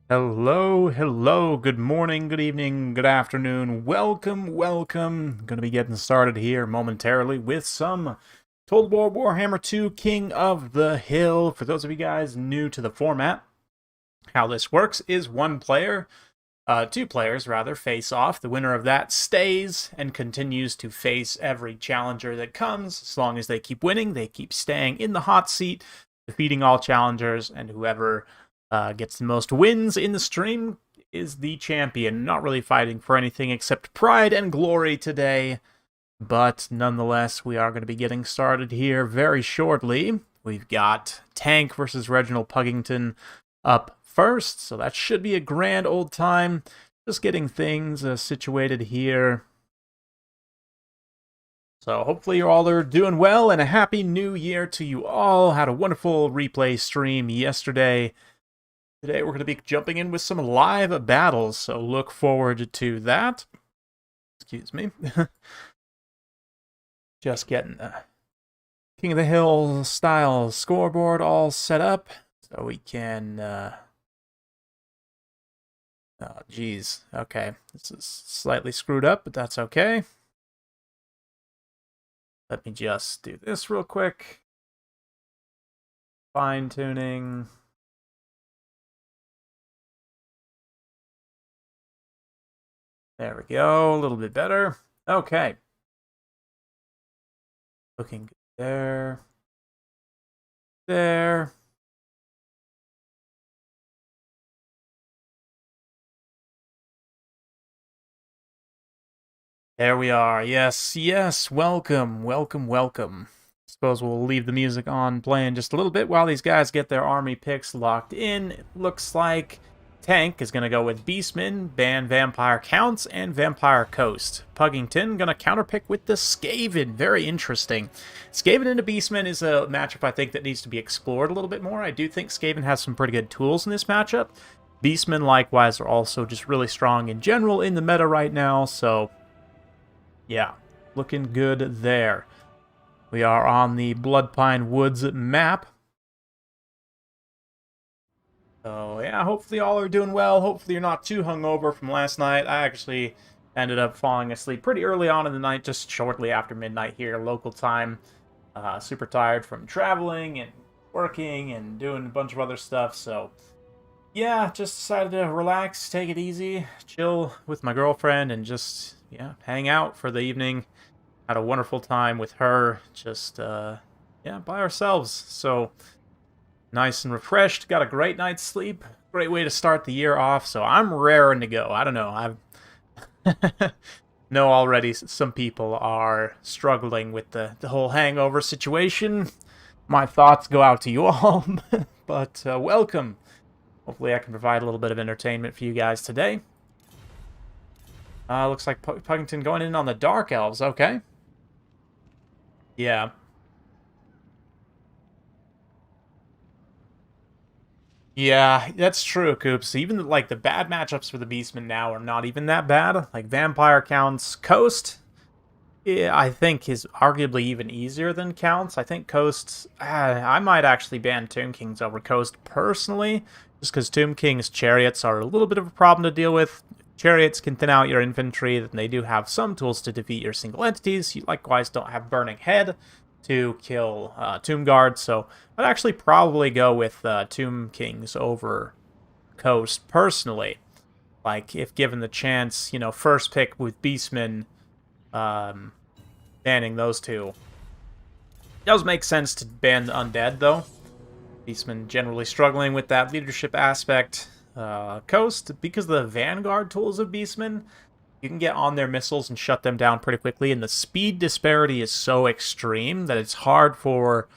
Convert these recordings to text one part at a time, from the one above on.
Hello, hello, good morning, good evening, good afternoon, welcome. Gonna be getting started here momentarily with some Total War Warhammer 2 King of the Hill. For those of you guys new to the format, how this works is two players rather, face off. The winner of that stays and continues to face every challenger that comes. As long as they keep winning, they keep staying in the hot seat, defeating all challengers, and whoever gets the most wins in the stream is the champion. Not really fighting for anything except pride and glory today, but nonetheless, we are going to be getting started here very shortly. We've got Tank versus Reginald Puggington up first, so that should be a grand old time. Just getting things situated here. So hopefully you all are doing well, and a happy new year to you all. Had a wonderful replay stream yesterday. Today we're going to be jumping in with some live battles, so look forward to that. Excuse me. Just getting the King of the Hill style scoreboard all set up, so we can... Oh, geez. Okay, this is slightly screwed up, but that's okay. Let me just do this real quick. Fine-tuning... There we go, a little bit better. Okay. Looking good there. There. There we are. Yes, welcome. Suppose we'll leave the music on playing just a little bit while these guys get their army picks locked in. It looks like Tank is going to go with Beastman, ban Vampire Counts, and Vampire Coast. Puggington going to counterpick with the Skaven. Very interesting. Skaven into Beastman is a matchup I think that needs to be explored a little bit more. I do think Skaven has some pretty good tools in this matchup. Beastmen, likewise, are also just really strong in general in the meta right now, so yeah, looking good there. We are on the Bloodpine Woods map. So yeah, hopefully all are doing well. Hopefully you're not too hungover from last night. I actually ended up falling asleep pretty early on in the night, just shortly after midnight here, local time. Super tired from traveling and working and doing a bunch of other stuff. So yeah, just decided to relax, take it easy, chill with my girlfriend, and just, yeah, hang out for the evening. Had a wonderful time with her, just, yeah, by ourselves. So nice and refreshed, got a great night's sleep. Great way to start the year off, so I'm raring to go. I don't know, I've know already some people are struggling with the whole hangover situation. My thoughts go out to you all, but welcome. Hopefully I can provide a little bit of entertainment for you guys today. Looks like Puggington going in on the Dark Elves, okay. Yeah. Yeah, that's true, Coops. Even, like, the bad matchups for the Beastmen now are not even that bad. Like, Vampire Counts Coast, yeah, I think is arguably even easier than Counts. I think Coast, I might actually ban Tomb Kings over Coast personally, just because Tomb King's Chariots are a little bit of a problem to deal with. Chariots can thin out your infantry, and they do have some tools to defeat your single entities. You likewise don't have Burning Head to kill Tomb Guard, so I'd actually probably go with Tomb Kings over Coast personally. Like, if given the chance, you know, first pick with Beastmen, banning those two. It does make sense to ban the Undead, though. Beastmen generally struggling with that leadership aspect. Coast, because of the Vanguard tools of Beastmen, you can get on their missiles and shut them down pretty quickly, and the speed disparity is so extreme that it's hard for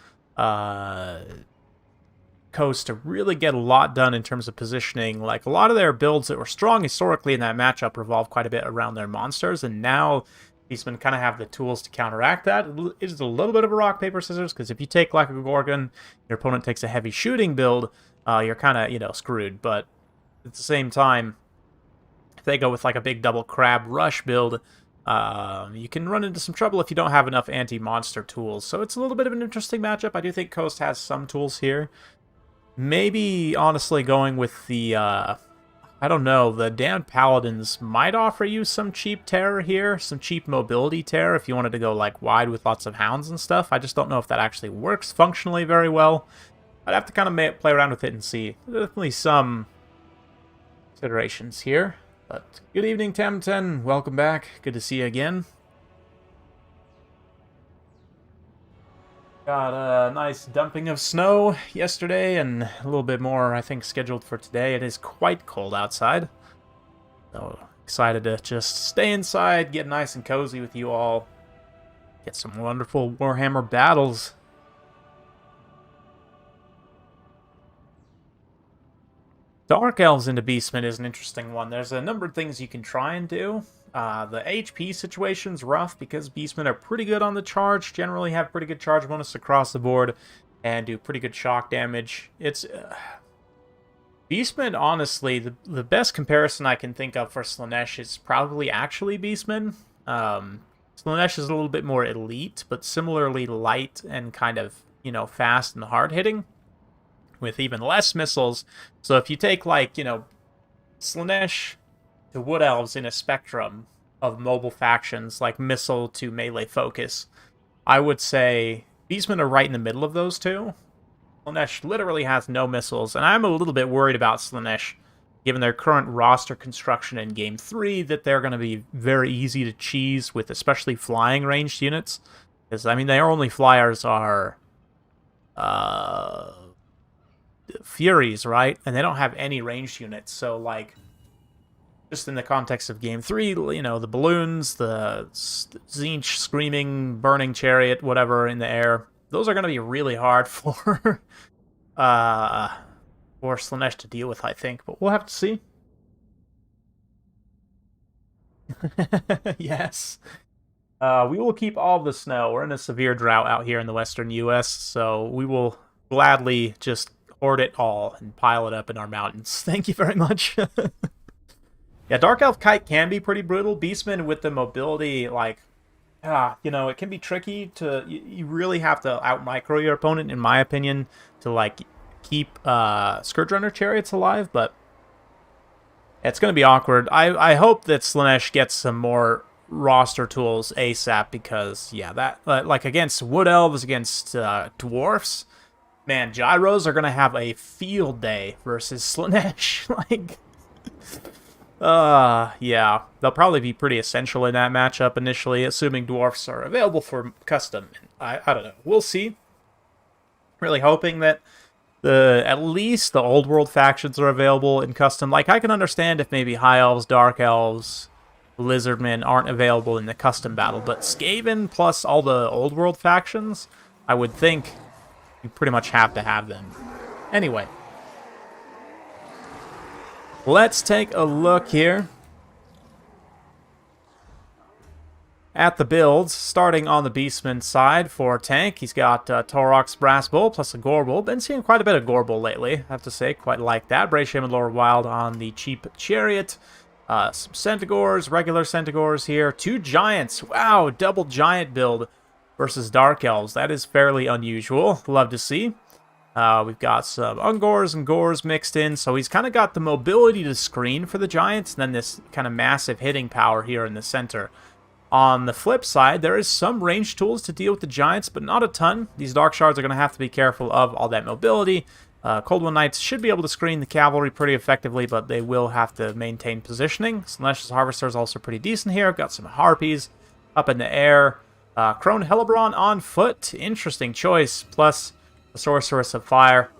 Coast to really get a lot done in terms of positioning. Like, a lot of their builds that were strong historically in that matchup revolve quite a bit around their monsters, and now Beastmen kind of have the tools to counteract that. It is a little bit of a rock, paper, scissors, because if you take like a Gorgon, your opponent takes a heavy shooting build, you're kind of, you know, screwed. But at the same time, if they go with like a big double crab rush build, you can run into some trouble if you don't have enough anti-monster tools. So it's a little bit of an interesting matchup. I do think Coast has some tools here. Maybe, honestly, going with the I don't know, the damned paladins might offer you some cheap terror here, some cheap mobility terror if you wanted to go like wide with lots of hounds and stuff. I just don't know if that actually works functionally very well. I'd have to kind of play around with it and see. There's definitely some considerations here. But good evening, Tamten. Welcome back. Good to see you again. Got a nice dumping of snow yesterday, and a little bit more, I think, scheduled for today. It is quite cold outside. So excited to just stay inside, get nice and cozy with you all. Get some wonderful Warhammer battles. Dark Elves into Beastmen is an interesting one. There's a number of things you can try and do. The HP situation's rough because Beastmen are pretty good on the charge, generally have pretty good charge bonus across the board, and do pretty good shock damage. It's Beastmen, honestly, the best comparison I can think of for Slaanesh is probably actually Beastmen. Slaanesh is a little bit more elite, but similarly light and kind of, you know, fast and hard-hitting, with even less missiles. So if you take, like, you know, Slaanesh to Wood Elves in a spectrum of mobile factions, like missile to melee focus, I would say Beastmen are right in the middle of those two. Slaanesh literally has no missiles, and I'm a little bit worried about Slaanesh, given their current roster construction in Game 3, that they're going to be very easy to cheese with, especially flying ranged units. Because, I mean, their only flyers are Furies, right? And they don't have any ranged units, so, like, just in the context of Game 3, you know, the balloons, the Tzeentch, Screaming, Burning Chariot, whatever, in the air, those are going to be really hard for Slaanesh to deal with, I think, but we'll have to see. Yes. We will keep all the snow. We're in a severe drought out here in the western U.S., so we will gladly just hoard it all and pile it up in our mountains. Thank you very much. Yeah, Dark Elf Kite can be pretty brutal. Beastmen with the mobility, like, you know, it can be tricky to... You really have to out-micro your opponent, in my opinion, to, like, keep Scourge Runner Chariots alive, but it's going to be awkward. I hope that Slaanesh gets some more roster tools ASAP, because, yeah, that, like, against Wood Elves, against Dwarfs, man, Gyros are going to have a field day versus Slaanesh. Like, yeah, they'll probably be pretty essential in that matchup initially, assuming Dwarfs are available for custom. I don't know. We'll see. Really hoping that at least the Old World factions are available in custom. Like, I can understand if maybe High Elves, Dark Elves, Lizardmen aren't available in the custom battle, but Skaven plus all the Old World factions, I would think you pretty much have to have them. Anyway, let's take a look here at the builds, starting on the Beastman side. For tank, he's got Torok's Brass Bull plus a Gorbel. Been seeing quite a bit of Gorbel lately, I have to say. Quite like that. Brave Shaman Lord Wild on the cheap Chariot. Some Centaurs, regular Centaurs here. 2 Giants. Wow, double Giant build versus Dark Elves. That is fairly unusual. Love to see. We've got some Ungors and Gors mixed in, so he's kind of got the mobility to screen for the Giants, and then this kind of massive hitting power here in the center. On the flip side, there is some range tools to deal with the Giants, but not a ton. These Dark Shards are going to have to be careful of all that mobility. Cold One Knights should be able to screen the cavalry pretty effectively, but they will have to maintain positioning. Slaanesh's Harvester is also pretty decent here. I've got some Harpies up in the air. Crone Hellebron on foot. Interesting choice. Plus the Sorceress of Fire.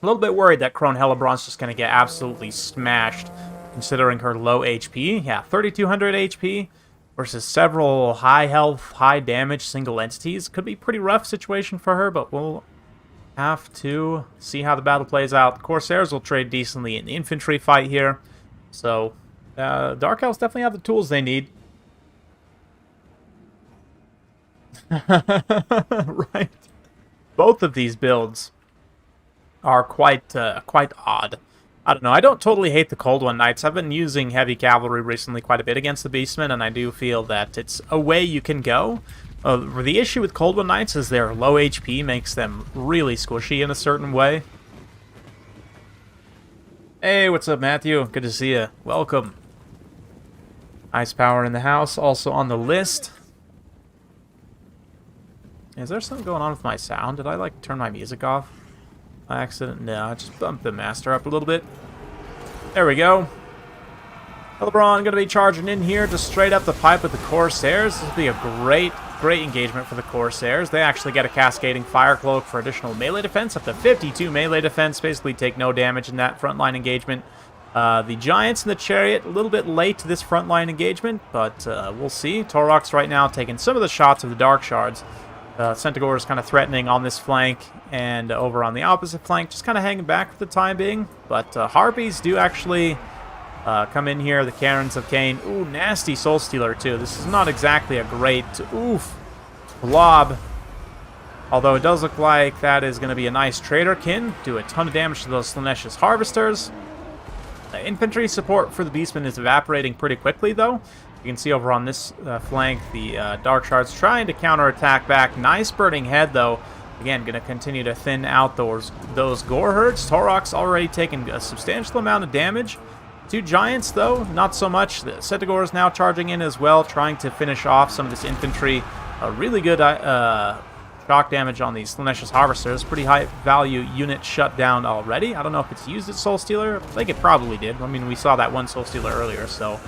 A little bit worried that Crone Hellebron's just going to get absolutely smashed, considering her low HP. Yeah, 3,200 HP versus several high health, high damage single entities. Could be a pretty rough situation for her, but we'll have to see how the battle plays out. The Corsairs will trade decently in the infantry fight here. So, Dark Elves definitely have the tools they need. Right. Both of these builds are quite odd. I don't know. I don't totally hate the Cold One Knights. I've been using heavy cavalry recently quite a bit against the Beastmen, and I do feel that it's a way you can go. The issue with Cold One Knights is their low HP makes them really squishy in a certain way. Hey, what's up, Matthew? Good to see you. Welcome. Ice Power in the house, also on the list. Is there something going on with my sound? Did I, like, turn my music off by accident? No, I just bumped the master up a little bit. There we go. LeBron going to be charging in here just straight up the pipe with the Corsairs. This will be a great engagement for the Corsairs. They actually get a cascading fire cloak for additional melee defense, up to 52 melee defense. Basically take no damage in that frontline engagement. The Giants and the Chariot, a little bit late to this frontline engagement, but we'll see. Torok's right now taking some of the shots of the Dark Shards. Centaur is kind of threatening on this flank, and over on the opposite flank, just kind of hanging back for the time being. But Harpies do actually come in here. The Karens of Cain. Ooh, nasty Soul Stealer, too. This is not exactly a great, blob. Although it does look like that is going to be a nice Traderkin. Do a ton of damage to those Slaanesh Harvesters. Infantry support for the Beastmen is evaporating pretty quickly, though. You can see over on this flank, the Dark Shards trying to counterattack back. Nice Burning Head, though. Again, going to continue to thin out those Gore Herds. Torok's already taken a substantial amount of damage. Two Giants, though, not so much. The Centaur is now charging in as well, trying to finish off some of this infantry. A really good shock damage on these Slaanesh Harvesters. Pretty high value unit shut down already. I don't know if it's used its Soul Stealer. I think it probably did. I mean, we saw that one Soul Stealer earlier, so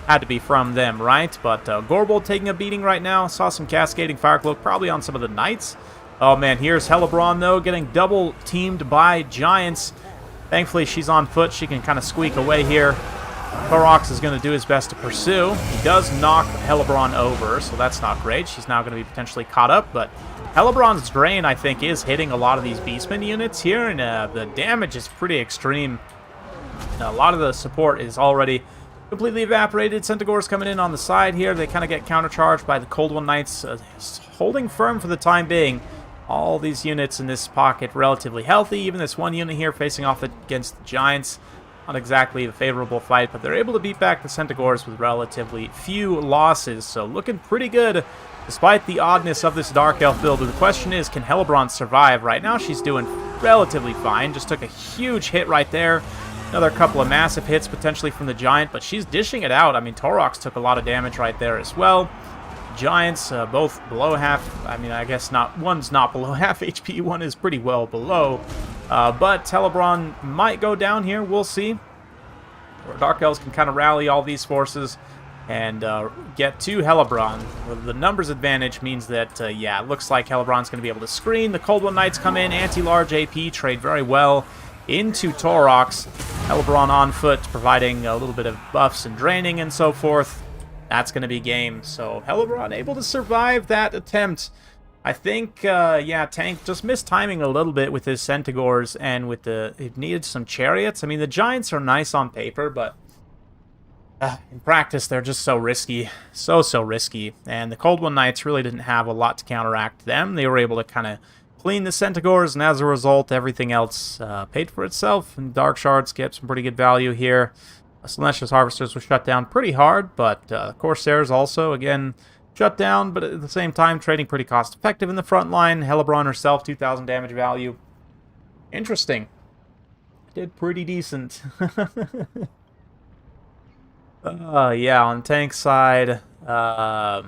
had to be from them, right? But Gorbold taking a beating right now. Saw some cascading fire cloak, probably on some of the Knights. Oh man, here's Hellebron, though, getting double teamed by Giants. Thankfully, she's on foot. She can kind of squeak away here. Korox is going to do his best to pursue. He does knock Hellebron over, so that's not great. She's now going to be potentially caught up, but Hellebron's Drain, I think, is hitting a lot of these Beastmen units here, and the damage is pretty extreme. A lot of the support is already completely evaporated. Centaur's coming in on the side here. They kind of get countercharged by the Cold One Knights, holding firm for the time being. All these units in this pocket relatively healthy. Even this one unit here facing off against the Giants. Not exactly a favorable fight, but they're able to beat back the Centaurs with relatively few losses. So looking pretty good, despite the oddness of this Dark Elf build. The question is, can Hellebron survive? Right now she's doing relatively fine. Just took a huge hit right there. Another couple of massive hits potentially from the Giant, but she's dishing it out. I mean, Torox took a lot of damage right there as well. Giants, both below half. I mean, I guess one's not below half HP, one is pretty well below. But Hellebron might go down here, we'll see. Or Dark Elves can kind of rally all these forces and get to Hellebron. The numbers advantage means that, yeah, it looks like Hellebron's going to be able to screen. The Cold One Knights come in, anti-large AP, trade very well into Torox. Hellebron on foot, providing a little bit of buffs and draining and so forth. That's going to be game. So Hellebron able to survive that attempt. I think, yeah, Tank just missed timing a little bit with his Centaurs and with it needed some Chariots. I mean, the Giants are nice on paper, but in practice, they're just so risky. So risky. And the Cold One Knights really didn't have a lot to counteract them. They were able to kind of clean the Centaurs, and as a result, everything else paid for itself. And Dark Shards get some pretty good value here. Slaanesh Harvesters were shut down pretty hard, but Corsairs also, again, shut down, but at the same time, trading pretty cost-effective in the front line. Hellebron herself, 2,000 damage value. Interesting. Did pretty decent. Yeah, on tank side, the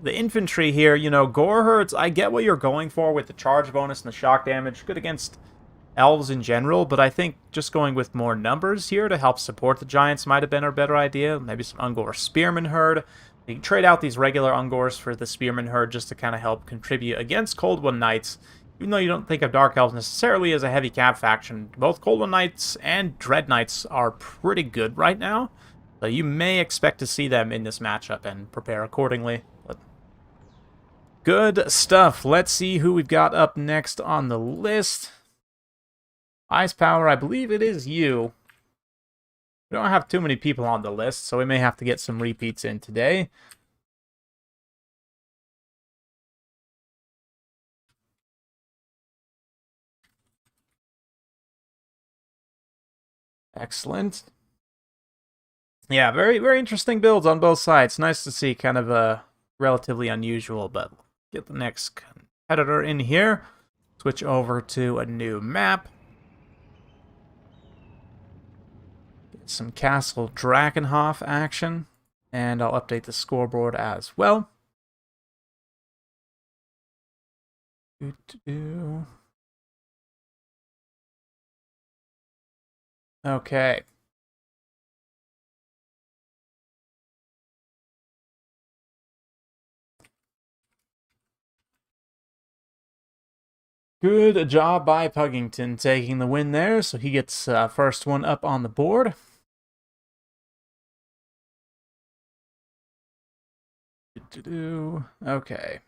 infantry here, you know, Gore Herds, I get what you're going for with the charge bonus and the shock damage. Good against elves in general, but I think just going with more numbers here to help support the Giants might have been a better idea. Maybe some Ungor Spearman Herd. You can trade out these regular Ungors for the Spearman Herd just to kind of help contribute against Cold One Knights. Even though you don't think of Dark Elves necessarily as a heavy cap faction, both Cold One Knights and Dread Knights are pretty good right now. So you may expect to see them in this matchup and prepare accordingly. But good stuff. Let's see who we've got up next on the list. Ice Power, I believe it is you. We don't have too many people on the list, so we may have to get some repeats in today. Excellent. Yeah, very interesting builds on both sides. Nice to see, kind of a relatively unusual, but get the next competitor in here. Switch over to a new map. some Castle Drakenhof action, and I'll update the scoreboard as well. Okay. Good job by Puggington taking the win there, so he gets first one up on the board. Okay.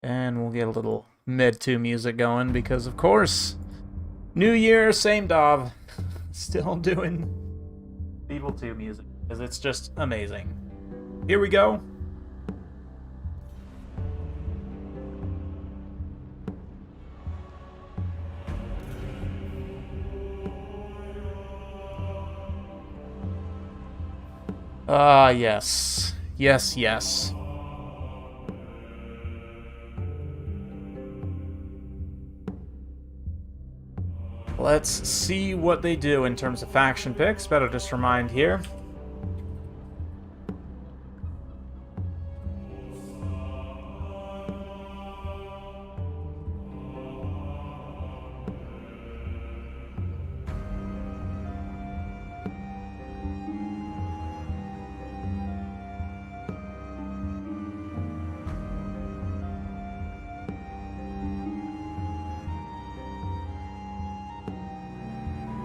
And we'll get a little Med 2 music going because, of course, New Year, same Dov. Still doing Evil 2 music because it's just amazing. Here we go. Yes. Yes, yes. Let's see what they do in terms of faction picks. Better just remind here.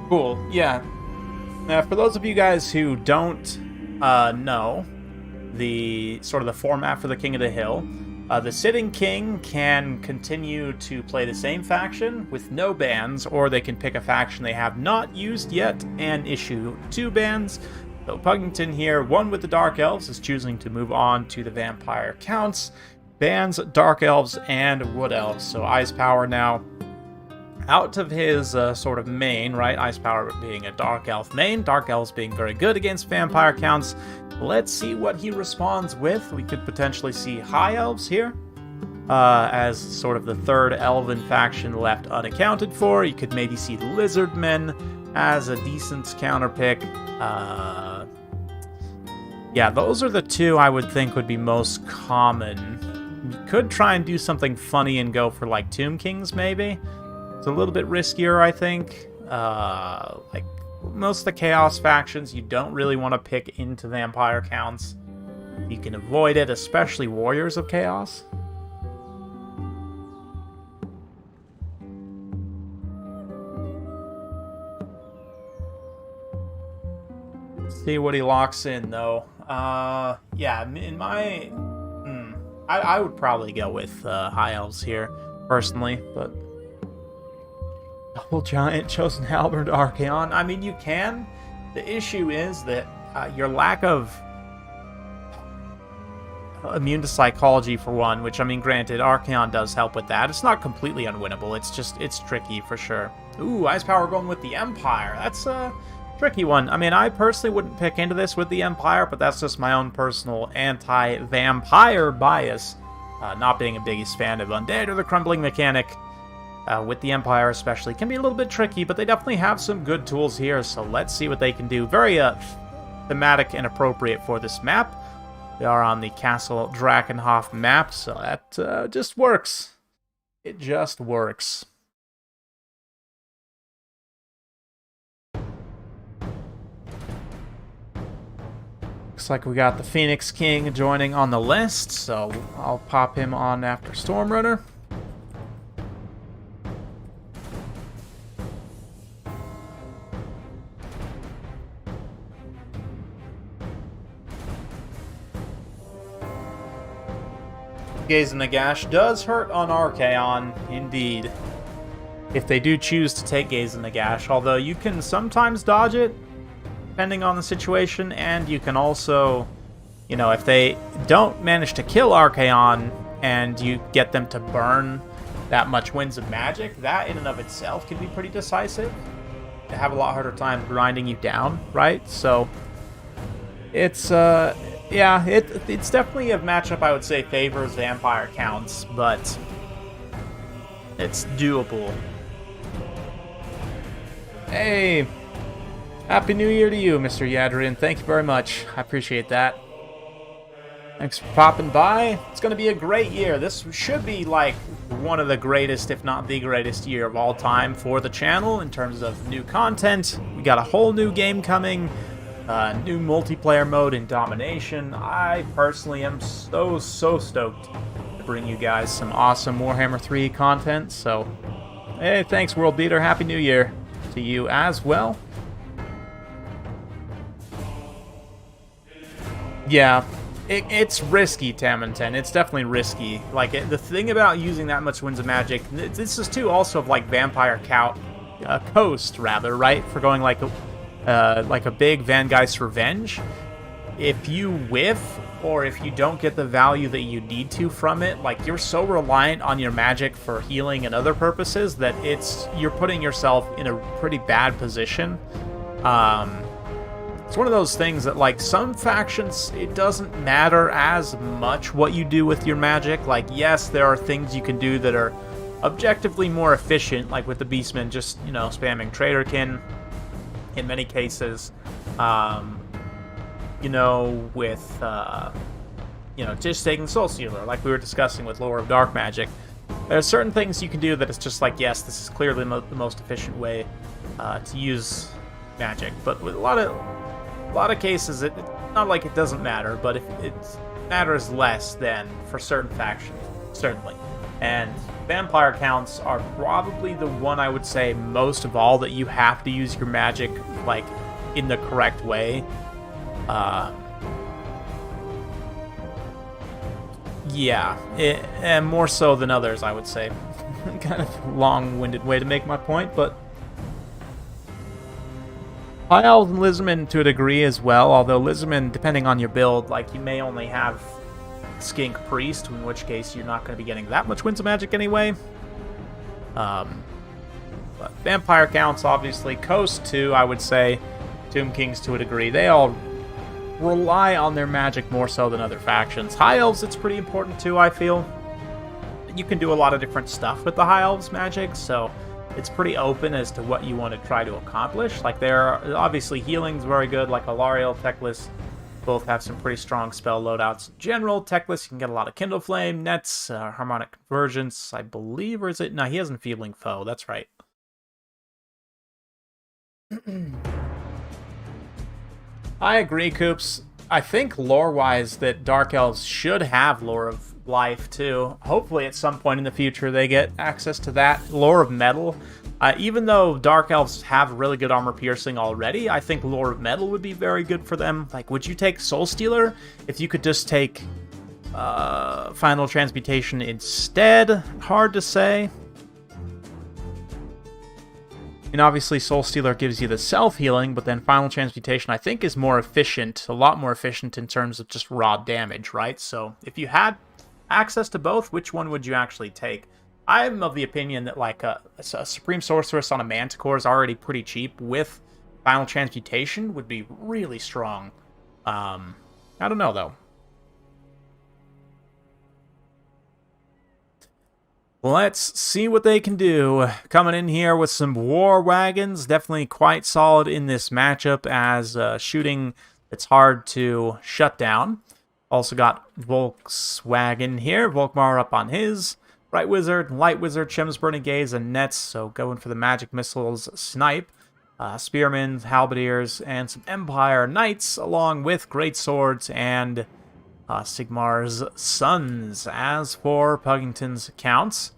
Cool, yeah. Now, for those of you guys who don't know the sort of the format for the King of the Hill, the sitting king can continue to play the same faction with no bans, or they can pick a faction they have not used yet and issue 2 bans. So Puggington here, one with the Dark Elves, is choosing to move on to the Vampire Counts, bans Dark Elves and Wood Elves. So Ice Power now out of his sort of main, right? Ice Power being a Dark Elf main, Dark Elves being very good against Vampire Counts. Let's see what he responds with. We could potentially see High Elves here as sort of the third Elven faction left unaccounted for. You could maybe see Lizardmen as a decent counter pick. Yeah, those are the 2 I would think would be most common. You could try and do something funny and go for like Tomb Kings maybe. It's a little bit riskier, I think. Like most of the Chaos factions, you don't really want to pick into Vampire Counts. You can avoid it, especially Warriors of Chaos. Let's see what he locks in, though. Yeah, in my... I would probably go with High Elves here, personally, but... Double Giant, Chosen Halberd, Archaon. I mean, you can. The issue is that your lack of immune to psychology, for one, which, I mean, granted, Archaon does help with that. It's not completely unwinnable. It's just, it's tricky for sure. Ooh, Ice Power going with the Empire. That's a tricky one. I mean, I personally wouldn't pick into this with the Empire, but that's just my own personal anti-vampire bias. Not being a biggest fan of Undead or the Crumbling Mechanic. With the Empire especially, can be a little bit tricky, but they definitely have some good tools here, so let's see what they can do. Very thematic and appropriate for this map. We are on the Castle Drakenhof map, so that just works. It just works. Looks like we got the Phoenix King joining on the list, so I'll pop him on after Stormrunner. Gaze in the Gash does hurt on Archaon, indeed. If they do choose to take Gaze in the Gash, although you can sometimes dodge it, depending on the situation, and you can also, you know, if they don't manage to kill Archaon and you get them to burn that much Winds of Magic, that in and of itself can be pretty decisive. They have a lot harder time grinding you down, right? So it's yeah, it's definitely a matchup I would say favors Vampire Counts, but it's doable. Hey, Happy New Year to you, Mr. Yadrin. Thank you very much. I appreciate that. Thanks for popping by. It's going to be a great year. This should be like one of the greatest, if not the greatest year of all time for the channel in terms of new content. We got a whole new game coming, new multiplayer mode in Domination. I personally am so stoked to bring you guys some awesome Warhammer 3 content. So, hey, thanks, World Beater. Happy New Year to you as well. Yeah. It's risky, Tamanten. It's definitely risky. Like, the thing about using that much Winds of Magic, this is too also of, like, Vampire Coast, rather, right? For going, like a big Van Geist Revenge. If you whiff, or if you don't get the value that you need to from it, like, you're so reliant on your magic for healing and other purposes that you're putting yourself in a pretty bad position. It's one of those things that, like, some factions, it doesn't matter as much what you do with your magic. Like, yes, there are things you can do that are objectively more efficient, like with the Beastmen, just, you know, spamming Traderkin in many cases. You know, with, you know, just taking Soul Stealer, like we were discussing with Lore of Dark Magic. There are certain things you can do that it's just like, yes, this is clearly the most efficient way to use magic. But with a lot of cases, it's not like it doesn't matter, but it matters less than for certain factions, certainly. And vampire counts are probably the one I would say most of all that you have to use your magic, like, in the correct way. Yeah, and more so than others, I would say. Kind of long-winded way to make my point, but High Elves and Lizardmen to a degree as well, although Lizardmen, depending on your build, like, you may only have Skink Priest, in which case you're not going to be getting that much Winds of Magic anyway. But Vampire counts, obviously. Coast, too, I would say. Tomb Kings to a degree. They all rely on their magic more so than other factions. High Elves, it's pretty important, too, I feel. You can do a lot of different stuff with the High Elves magic, so it's pretty open as to what you want to try to accomplish. Like, there are obviously healing's very good, like Alariel, Teclis, both have some pretty strong spell loadouts. In general, Teclis, you can get a lot of Kindle Flame, Nets, Harmonic Convergence, I believe, or is it? No, he has Enfeebling Foe, that's right. I agree, Coops. I think lore-wise that Dark Elves should have Lore of Life, too. Hopefully at some point in the future they get access to that. Lore of Metal. Even though Dark Elves have really good armor piercing already, I think Lore of Metal would be very good for them. Like, would you take Soul Stealer if you could just take Final Transmutation instead? Hard to say. And obviously Soul Stealer gives you the self-healing, but then Final Transmutation I think is more efficient, a lot more efficient in terms of just raw damage, right? So if you had access to both, which one would you actually take? I'm of the opinion that, like, a Supreme Sorceress on a Manticore is already pretty cheap. With Final Transmutation would be really strong. I don't know, though. Let's see what they can do. Coming in here with some War Wagons. Definitely quite solid in this matchup as shooting it's hard to shut down. Also got Volkswagen here. Volkmar up on his. Right Wizard, Light Wizard, Chem's Burning Gaze, and Nets. So going for the Magic Missiles Snipe. Spearmen, Halberdiers, and some Empire Knights, along with Great Swords and Sigmar's Sons. As for Puggington's counts,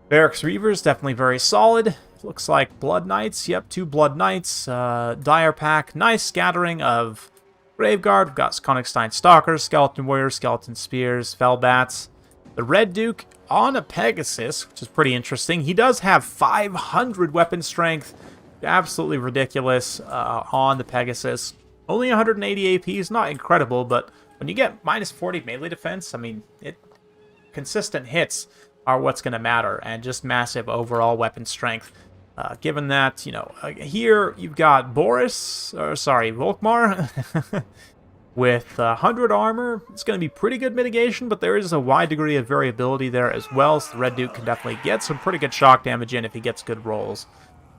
Barracks Reavers, definitely very solid. Looks like Blood Knights. Yep, 2 Blood Knights. Dire Pack. Nice scattering of Graveguard. We've got Konigstein Stalkers, Skeleton Warriors, Skeleton Spears, Fellbats. The Red Duke on a Pegasus, which is pretty interesting. He does have 500 weapon strength. Absolutely ridiculous on the Pegasus. Only 180 AP is not incredible, but when you get minus 40 melee defense, I mean, consistent hits are what's going to matter, and just massive overall weapon strength. Given that, you know, here you've got Volkmar, with 100 armor. It's going to be pretty good mitigation, but there is a wide degree of variability there as well, so the Red Duke can definitely get some pretty good shock damage in if he gets good rolls.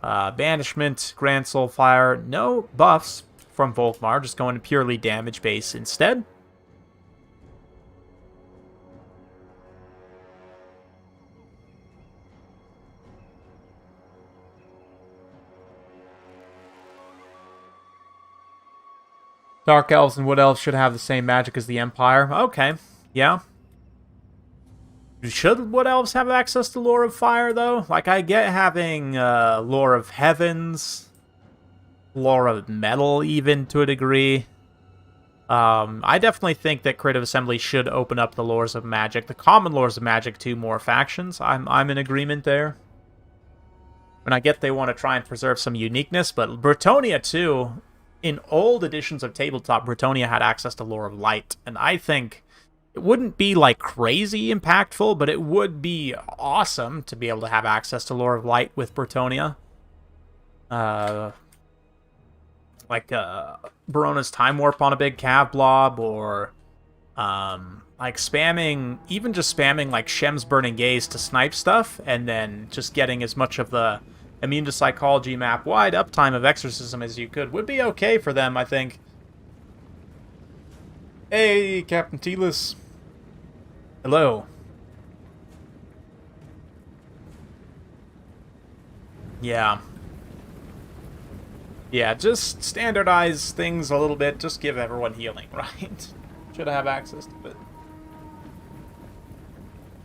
Banishment, Grand Soul Fire, no buffs from Volkmar, just going to purely damage base instead. Dark Elves and Wood Elves should have the same magic as the Empire. Okay, yeah. Should Wood Elves have access to Lore of Fire, though? Like, I get having Lore of Heavens, Lore of Metal, even, to a degree. I definitely think that Creative Assembly should open up the Lores of Magic, the common Lores of Magic, to more factions. I'm in agreement there. And I get they want to try and preserve some uniqueness, but Bretonnia, too, in old editions of Tabletop, Bretonnia had access to Lore of Light, and I think it wouldn't be, like, crazy impactful, but it would be awesome to be able to have access to Lore of Light with Bretonnia. Barona's Time Warp on a big Cav blob, or, like, spamming, even just spamming, like, Shem's Burning Gaze to snipe stuff, and then just getting as much of the Immune to Psychology map-wide uptime of Exorcism as you could would be okay for them, I think. Hey, Captain Telis. Hello. Yeah. Yeah, just standardize things a little bit. Just give everyone healing, right? Should have access to it.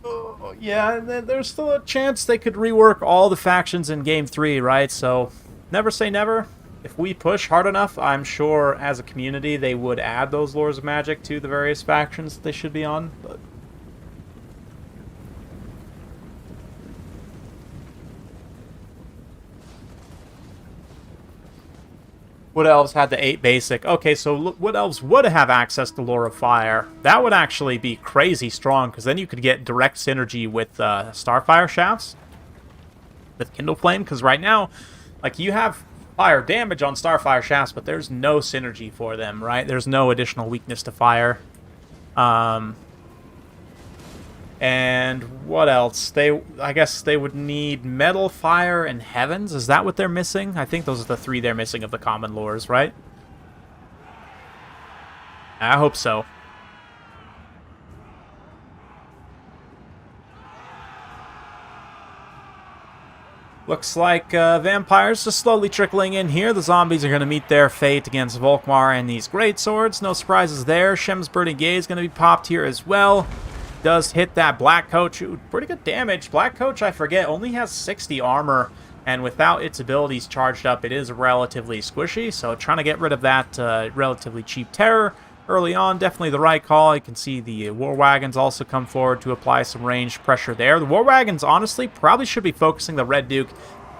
Oh, yeah, and there's still a chance they could rework all the factions in Game 3, right? So, never say never. If we push hard enough, I'm sure as a community they would add those Lores of Magic to the various factions that they should be on. But Wood Elves had the 8 basic. Okay, so Wood Elves would have access to Lore of Fire. That would actually be crazy strong, because then you could get direct synergy with Starfire Shafts, with Kindle Flame, because right now, like, you have fire damage on Starfire Shafts, but there's no synergy for them, right? There's no additional weakness to fire. And what else? I guess they would need Metal, Fire, and Heavens. Is that what they're missing? I think those are the 3 they're missing of the common lores, right? I hope so. Looks like vampires just slowly trickling in here. The zombies are going to meet their fate against Volkmar and these great swords. No surprises there. Shem's Burning Gaze is going to be popped here as well. Does hit that Black Coach. Ooh, pretty good damage. Black Coach, I forget, only has 60 armor, and without its abilities charged up, it is relatively squishy, so trying to get rid of that relatively cheap terror early on, definitely the right call. You can see the War Wagons also come forward to apply some ranged pressure there. The War Wagons, honestly, probably should be focusing the Red Duke.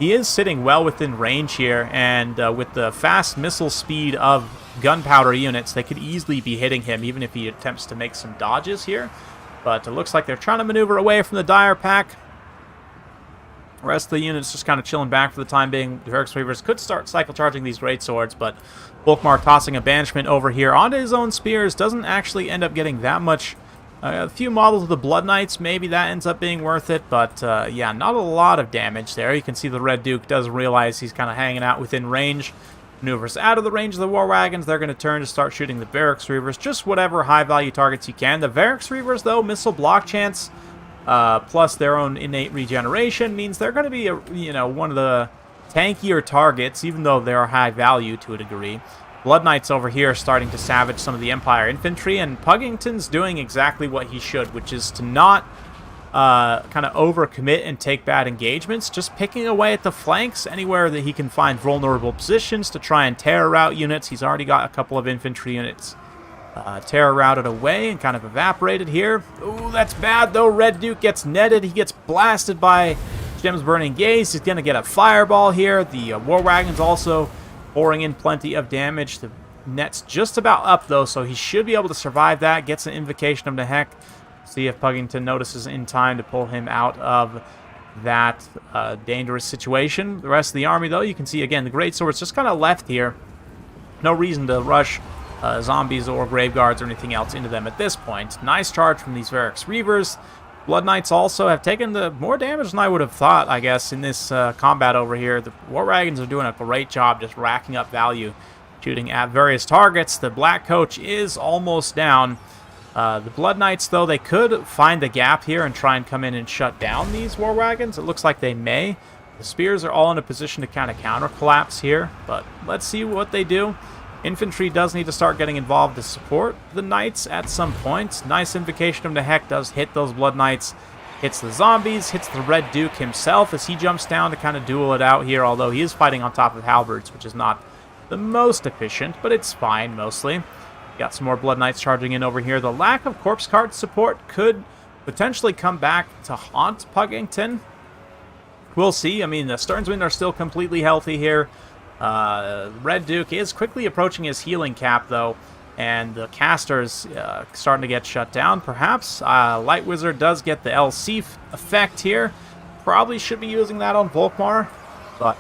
He is sitting well within range here, and with the fast missile speed of gunpowder units, they could easily be hitting him, even if he attempts to make some dodges here. But it looks like they're trying to maneuver away from the Dire Pack. The rest of the units just kind of chilling back for the time being. The Varix Reavers could start cycle charging these great swords, but Volkmar tossing a banishment over here onto his own spears doesn't actually end up getting that much. A few models of the Blood Knights, maybe that ends up being worth it, but yeah, not a lot of damage there. You can see the Red Duke does realize he's kind of hanging out within range. Maneuvers out of the range of the War Wagons. They're going to turn to start shooting the Varix Reavers. Just whatever high-value targets you can. The Varix Reavers, though, missile block chance, plus their own innate regeneration, means they're going to be, one of the tankier targets, even though they are high value to a degree. Blood Knights over here starting to savage some of the Empire infantry, and Puggington's doing exactly what he should, which is to not kind of overcommit and take bad engagements, just picking away at the flanks anywhere that he can find vulnerable positions to try and terror route units. He's already got a couple of infantry units terror routed away and kind of evaporated here. Ooh, that's bad though. Red Duke gets netted. He gets blasted by Shem's Burning Gaze. He's going to get a fireball here. The War Wagons also pouring in plenty of damage. The net's just about up though, so he should be able to survive that. Gets an Invocation of the Heck. See if Puggington notices in time to pull him out of that dangerous situation. The rest of the army, though, you can see, again, the Great Swords just kind of left here. No reason to rush zombies or Grave Guards or anything else into them at this point. Nice charge from these Varix Reavers. Blood Knights also have taken the more damage than I would have thought, I guess, in this combat over here. The War Wagons are doing a great job just racking up value, shooting at various targets. The Black Coach is almost down. The Blood Knights, though, they could find the gap here and try and come in and shut down these War Wagons. It looks like they may. The Spears are all in a position to kind of counter-collapse here, but let's see what they do. Infantry does need to start getting involved to support the Knights at some point. Nice Invocation of the Heck does hit those Blood Knights. Hits the zombies, hits the Red Duke himself as he jumps down to kind of duel it out here, although he is fighting on top of halberds, which is not the most efficient, but it's fine mostly. Got some more Blood Knights charging in over here. The lack of Corpse Cart support could potentially come back to haunt Puggington. We'll see. I mean, the Sternsmen are still completely healthy here. Red Duke is quickly approaching his healing cap, though, and the caster's starting to get shut down, perhaps. Light Wizard does get the LC effect here. Probably should be using that on Volkmar, but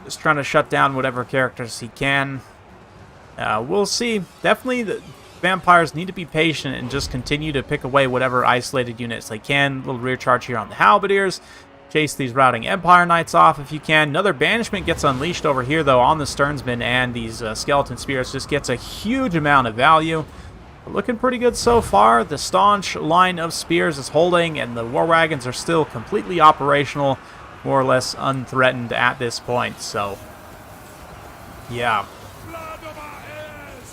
just trying to shut down whatever characters he can. We'll see. Definitely, the vampires need to be patient and just continue to pick away whatever isolated units they can. A little rear charge here on the Halberdiers. Chase these routing Empire Knights off if you can. Another banishment gets unleashed over here, though, on the Sternsmen, and these Skeleton Spears just gets a huge amount of value. Looking pretty good so far. The staunch line of spears is holding, and the War Wagons are still completely operational, more or less unthreatened at this point. So, yeah.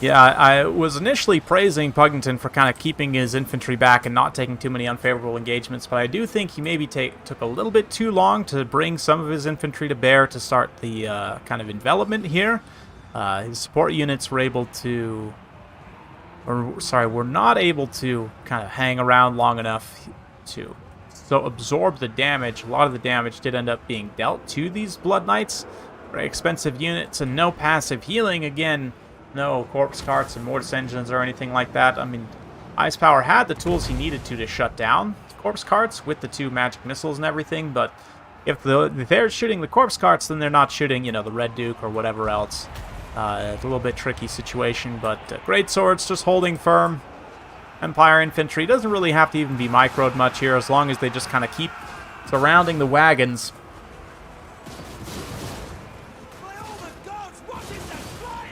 Yeah, I was initially praising Puggington for kind of keeping his infantry back and not taking too many unfavorable engagements, but I do think he maybe took a little bit too long to bring some of his infantry to bear to start the kind of envelopment here. His support units were able to... were not able to kind of hang around long enough to absorb the damage. A lot of the damage did end up being dealt to these Blood Knights. Very expensive units and no passive healing again. No corpse carts and mortis engines or anything like that. I mean, Ice Power had the tools he needed to shut down corpse carts with the 2 magic missiles and everything, but if they're shooting the corpse carts, then they're not shooting, you know, the Red Duke or whatever else. It's a little bit tricky situation, but Great Swords just holding firm. Empire Infantry doesn't really have to even be microed much here, as long as they just kind of keep surrounding the wagons.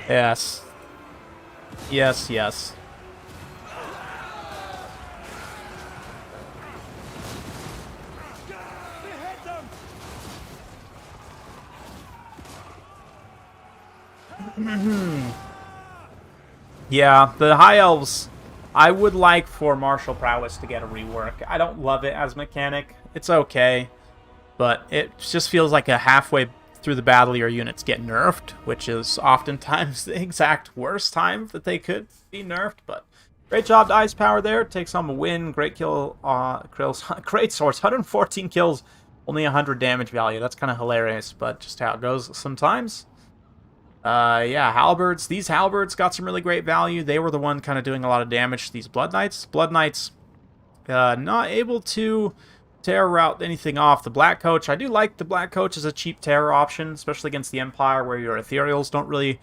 Yes. Yes, yes. Yeah, the High Elves, I would like for Martial Prowess to get a rework. I don't love it as mechanic. It's okay, but it just feels like a halfway through the battle your units get nerfed, which is oftentimes the exact worst time that they could be nerfed. But great job to Ice Power there. Takes home a win. Great kill. Great Swords. 114 kills. Only 100 damage value. That's kind of hilarious, but just how it goes sometimes. Yeah, halberds. These halberds got some really great value. They were the one kind of doing a lot of damage to these Blood Knights. Blood Knights not able to terror route anything off. The Black Coach, I do like the Black Coach as a cheap terror option, especially against the Empire, where your ethereals don't really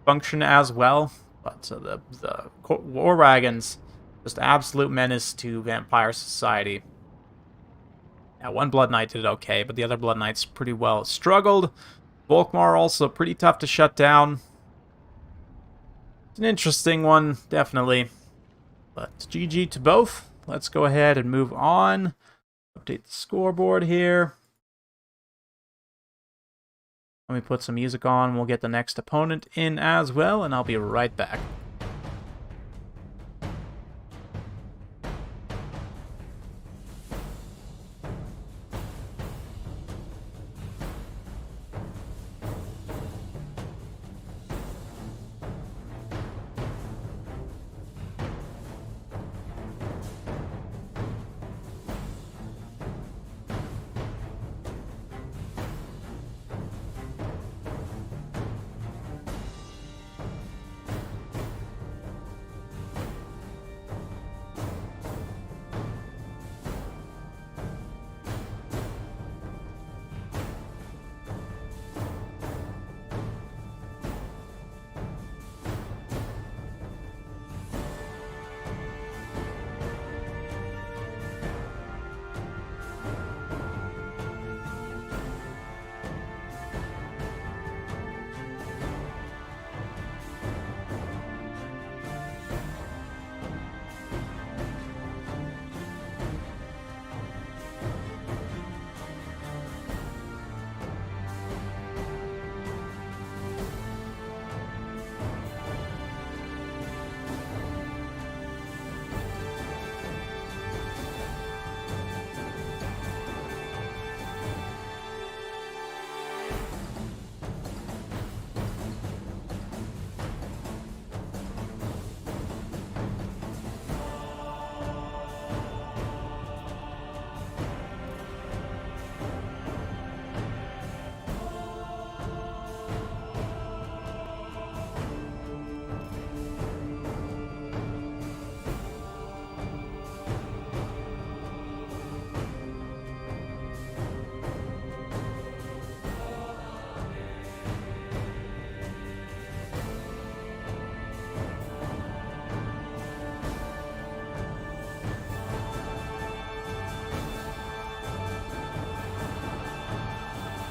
function as well. But the War Wagons, just absolute menace to Vampire Society. Yeah, one Blood Knight did okay, but the other Blood Knights pretty well struggled. Volkmar also pretty tough to shut down. It's an interesting one, definitely. But GG to both. Let's go ahead and move on. Update the scoreboard here. Let me put some music on. We'll get the next opponent in as well, and I'll be right back.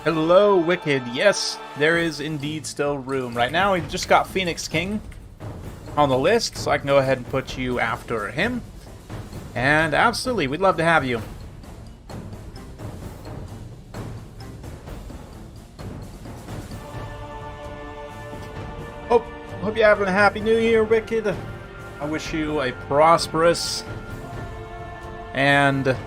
Hello, Wicked. Yes, there is indeed still room. Right now, we've just got Phoenix King on the list, so I can go ahead and put you after him. And absolutely, we'd love to have you. Hope you're having a happy new year, Wicked. I wish you a prosperous and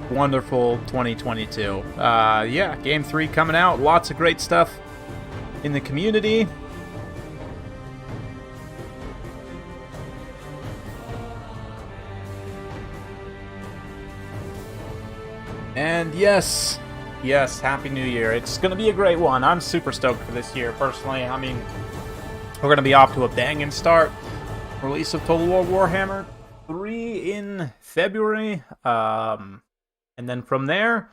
wonderful 2022. Yeah, Game 3 coming out. Lots of great stuff in the community. And yes, Happy New Year. It's going to be a great one. I'm super stoked for this year, personally. I mean, we're going to be off to a banging start. Release of Total War Warhammer 3 in February. And then from there,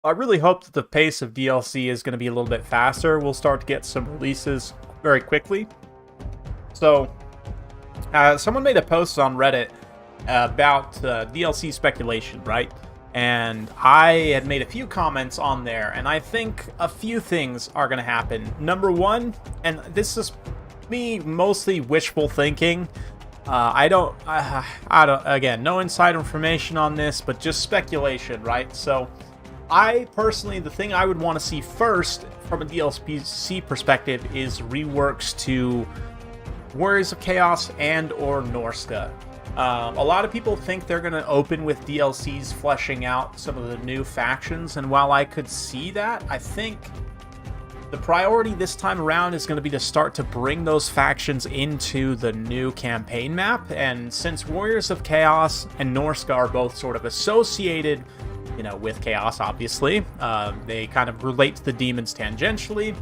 I really hope that the pace of DLC is going to be a little bit faster. We'll start to get some releases very quickly. So, someone made a post on Reddit about DLC speculation, right? And I had made a few comments on there, and I think a few things are going to happen. Number one, and this is me mostly wishful thinking. I don't, again, no inside information on this, but just speculation, right? So, I personally, the thing I would want to see first from a DLC perspective is reworks to Warriors of Chaos and or Norska. A lot of people think they're going to open with DLCs fleshing out some of the new factions, and while I could see that, I think the priority this time around is going to be to start to bring those factions into the new campaign map. And since Warriors of Chaos and Norska are both sort of associated, you know, with Chaos, obviously, they kind of relate to the demons tangentially.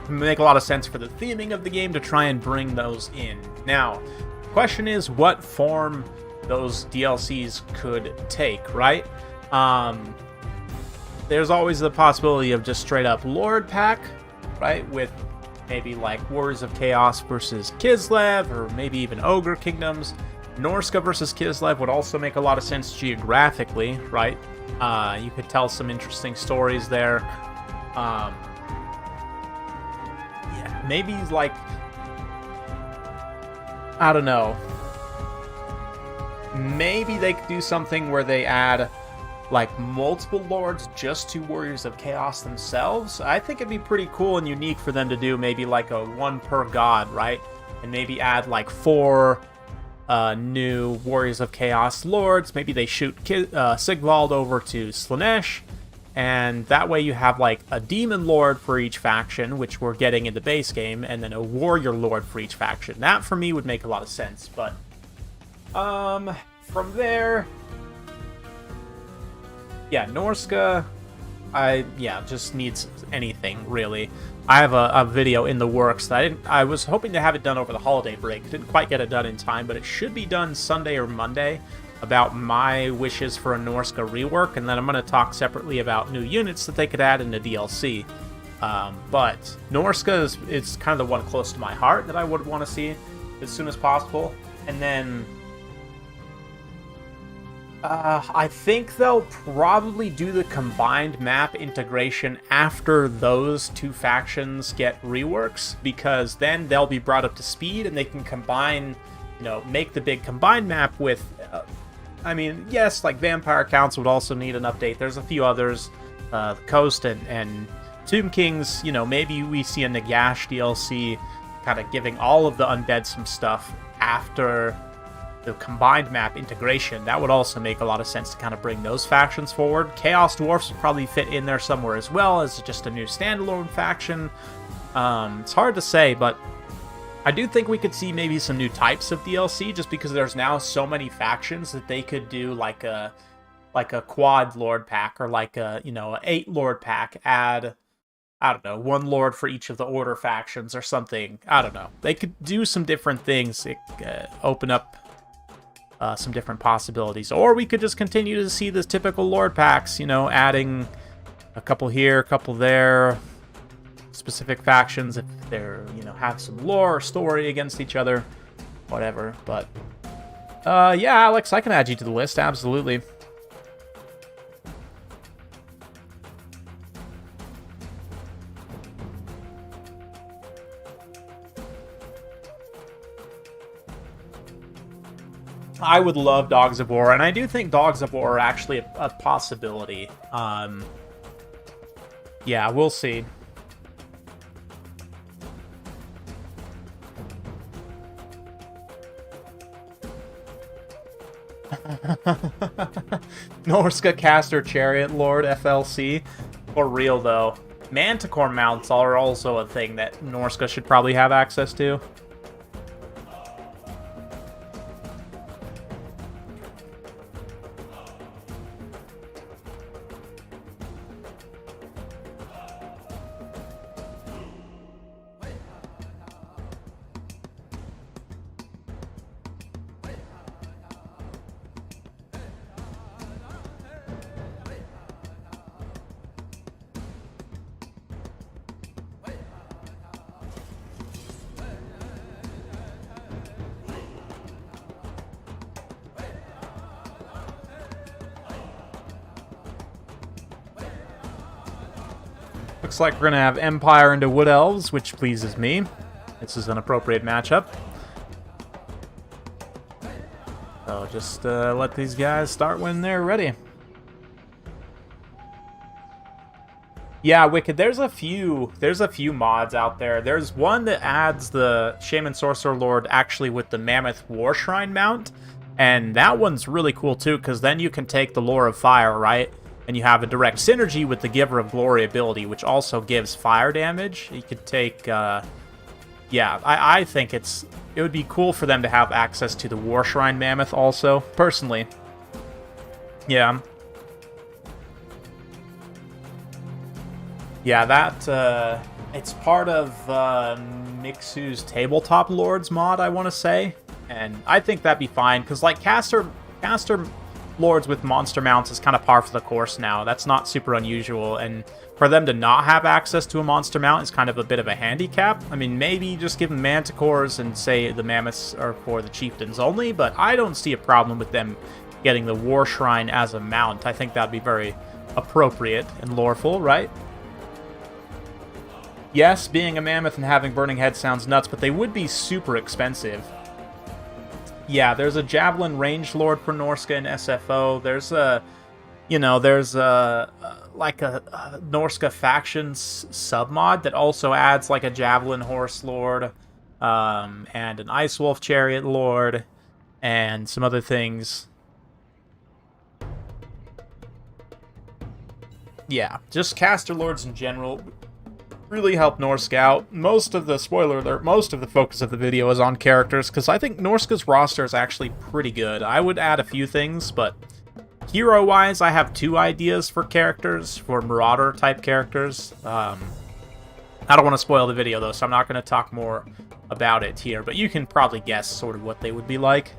It make a lot of sense for the theming of the game to try and bring those in. Now, question is what form those DLCs could take, right? There's always the possibility of just straight up Lord pack, right? With maybe like Warriors of Chaos versus Kislev, or maybe even Ogre Kingdoms. Norska versus Kislev would also make a lot of sense geographically, right? You could tell some interesting stories there. Yeah, maybe like, I don't know. Maybe they could do something where they add like multiple lords just to Warriors of Chaos themselves. I think it'd be pretty cool and unique for them to do maybe like a one per god, right? And maybe add like 4 new Warriors of Chaos lords. Maybe they shoot Sigvald over to Slaanesh. And that way you have like a demon lord for each faction, which we're getting in the base game, and then a warrior lord for each faction. That for me would make a lot of sense. But from there, yeah, Norska, just needs anything really. I have a video in the works that I was hoping to have it done over the holiday break. Didn't quite get it done in time, but it should be done Sunday or Monday, about my wishes for a Norska rework, and then I'm going to talk separately about new units that they could add in the DLC. But Norska is kind of the one close to my heart that I would want to see as soon as possible. And then I think they'll probably do the combined map integration after those two factions get reworks, because then they'll be brought up to speed and they can combine, you know, make the big combined map with I mean, yes, like Vampire Counts would also need an update. There's a few others, the Coast and Tomb Kings. You know, maybe we see a Nagash DLC kind of giving all of the undead some stuff after the combined map integration. That would also make a lot of sense to kind of bring those factions forward. Chaos Dwarfs would probably fit in there somewhere as well as just a new standalone faction. It's hard to say, but I do think we could see maybe some new types of DLC, just because there's now so many factions that they could do like a quad lord pack, or like a, you know, 8 lord pack, add, I don't know, 1 lord for each of the order factions or something. I don't know. They could do some different things, open up some different possibilities. Or we could just continue to see the typical lord packs, you know, adding a couple here, a couple there, specific factions if they're, you know, have some lore or story against each other, whatever. But yeah, Alex, I can add you to the list, absolutely. I would love Dogs of War, and I do think Dogs of War are actually a possibility. Yeah, we'll see. Norska Caster Chariot Lord FLC. For real, though. Manticore mounts are also a thing that Norska should probably have access to. Looks like we're going to have Empire into Wood Elves, which pleases me. This is an appropriate matchup. So just let these guys start when they're ready. Yeah, Wicked, there's a few mods out there. There's one that adds the Shaman Sorcerer Lord actually with the Mammoth War Shrine mount, and that one's really cool too, because then you can take the Lore of Fire, right? And you have a direct synergy with the Giver of Glory ability, which also gives fire damage. You could take, yeah, I think it would be cool for them to have access to the War Shrine Mammoth also, personally. Yeah. Yeah, that, it's part of Mixu's Tabletop Lords mod, I want to say. And I think that'd be fine, because, like, Caster Lords with monster mounts is kind of par for the course now. That's not super unusual, and for them to not have access to a monster mount is kind of a bit of a handicap. I mean, maybe just give them manticores and say the mammoths are for the chieftains only, but I don't see a problem with them getting the War Shrine as a mount. I think that'd be very appropriate and loreful, right? Yes, being a mammoth and having burning head sounds nuts, but they would be super expensive. Yeah, there's a Javelin Range Lord for Norska and SFO. There's a, like a Norska Factions submod that also adds like a Javelin Horse Lord, and an Ice Wolf Chariot Lord, and some other things. Yeah, just Caster Lords in general really help Norska out. Most of the, spoiler alert, most of the focus of the video is on characters, because I think Norska's roster is actually pretty good. I would add a few things, but hero-wise, I have 2 ideas for characters, for Marauder-type characters. I don't want to spoil the video, though, so I'm not going to talk more about it here, but you can probably guess sort of what they would be like.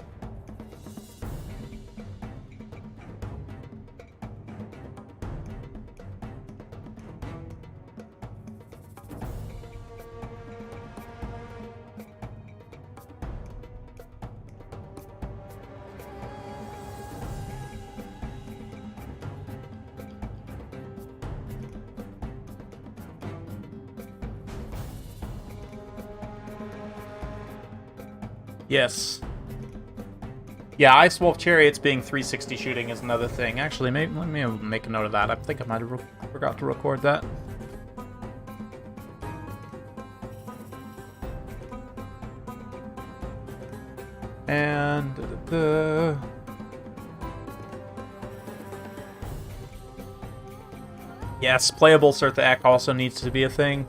Yes. Yeah, Ice Wolf Chariots being 360 shooting is another thing. Actually, let me make a note of that. I think I might have forgot to record that. And yes, playable Sirtha Ek also needs to be a thing.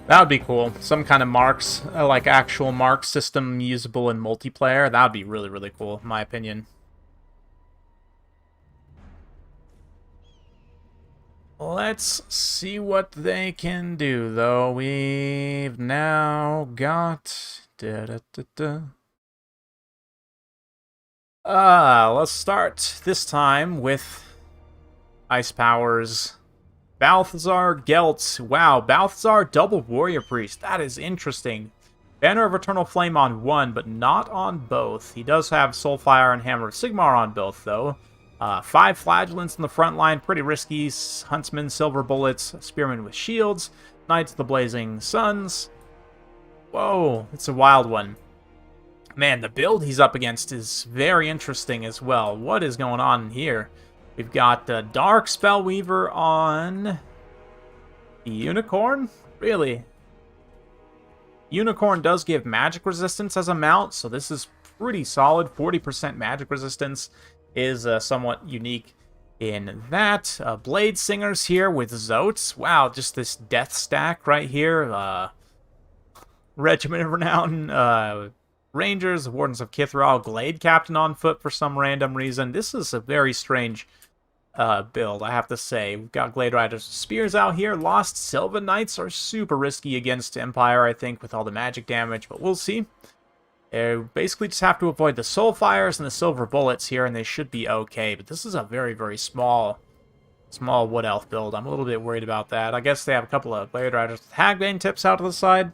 That would be cool. Some kind of marks, like actual mark system usable in multiplayer. That would be really, really cool, in my opinion. Let's see what they can do, though. We've now got... let's start this time with Ice Powers... Balthazar Geltz. Wow, Balthazar double warrior priest. That is interesting. Banner of Eternal Flame on one, but not on both. He does have Soulfire and Hammer of Sigmar on both, though. 5 Flagellants in the front line, pretty risky. Huntsman, Silver Bullets, Spearmen with Shields, Knights of the Blazing Suns. Whoa, it's a wild one. Man, the build he's up against is very interesting as well. What is going on here? We've got Dark Spellweaver on the Unicorn? Really? Unicorn does give magic resistance as a mount, so this is pretty solid. 40% magic resistance is somewhat unique in that. Blade Singers here with Zotes. Wow, just this death stack right here. Regiment of Renown, Rangers, Wardens of Kithral, Glade Captain on foot for some random reason. This is a very strange build, I have to say. We've got Glade Riders Spears out here. Lost Sylvan Knights are super risky against Empire, I think, with all the magic damage, but we'll see. Basically just have to avoid the Soulfires and the Silver Bullets here, and they should be okay. But this is a very, very small Wood Elf build. I'm a little bit worried about that. I guess they have a couple of Glade Riders with Hagbane tips out to the side.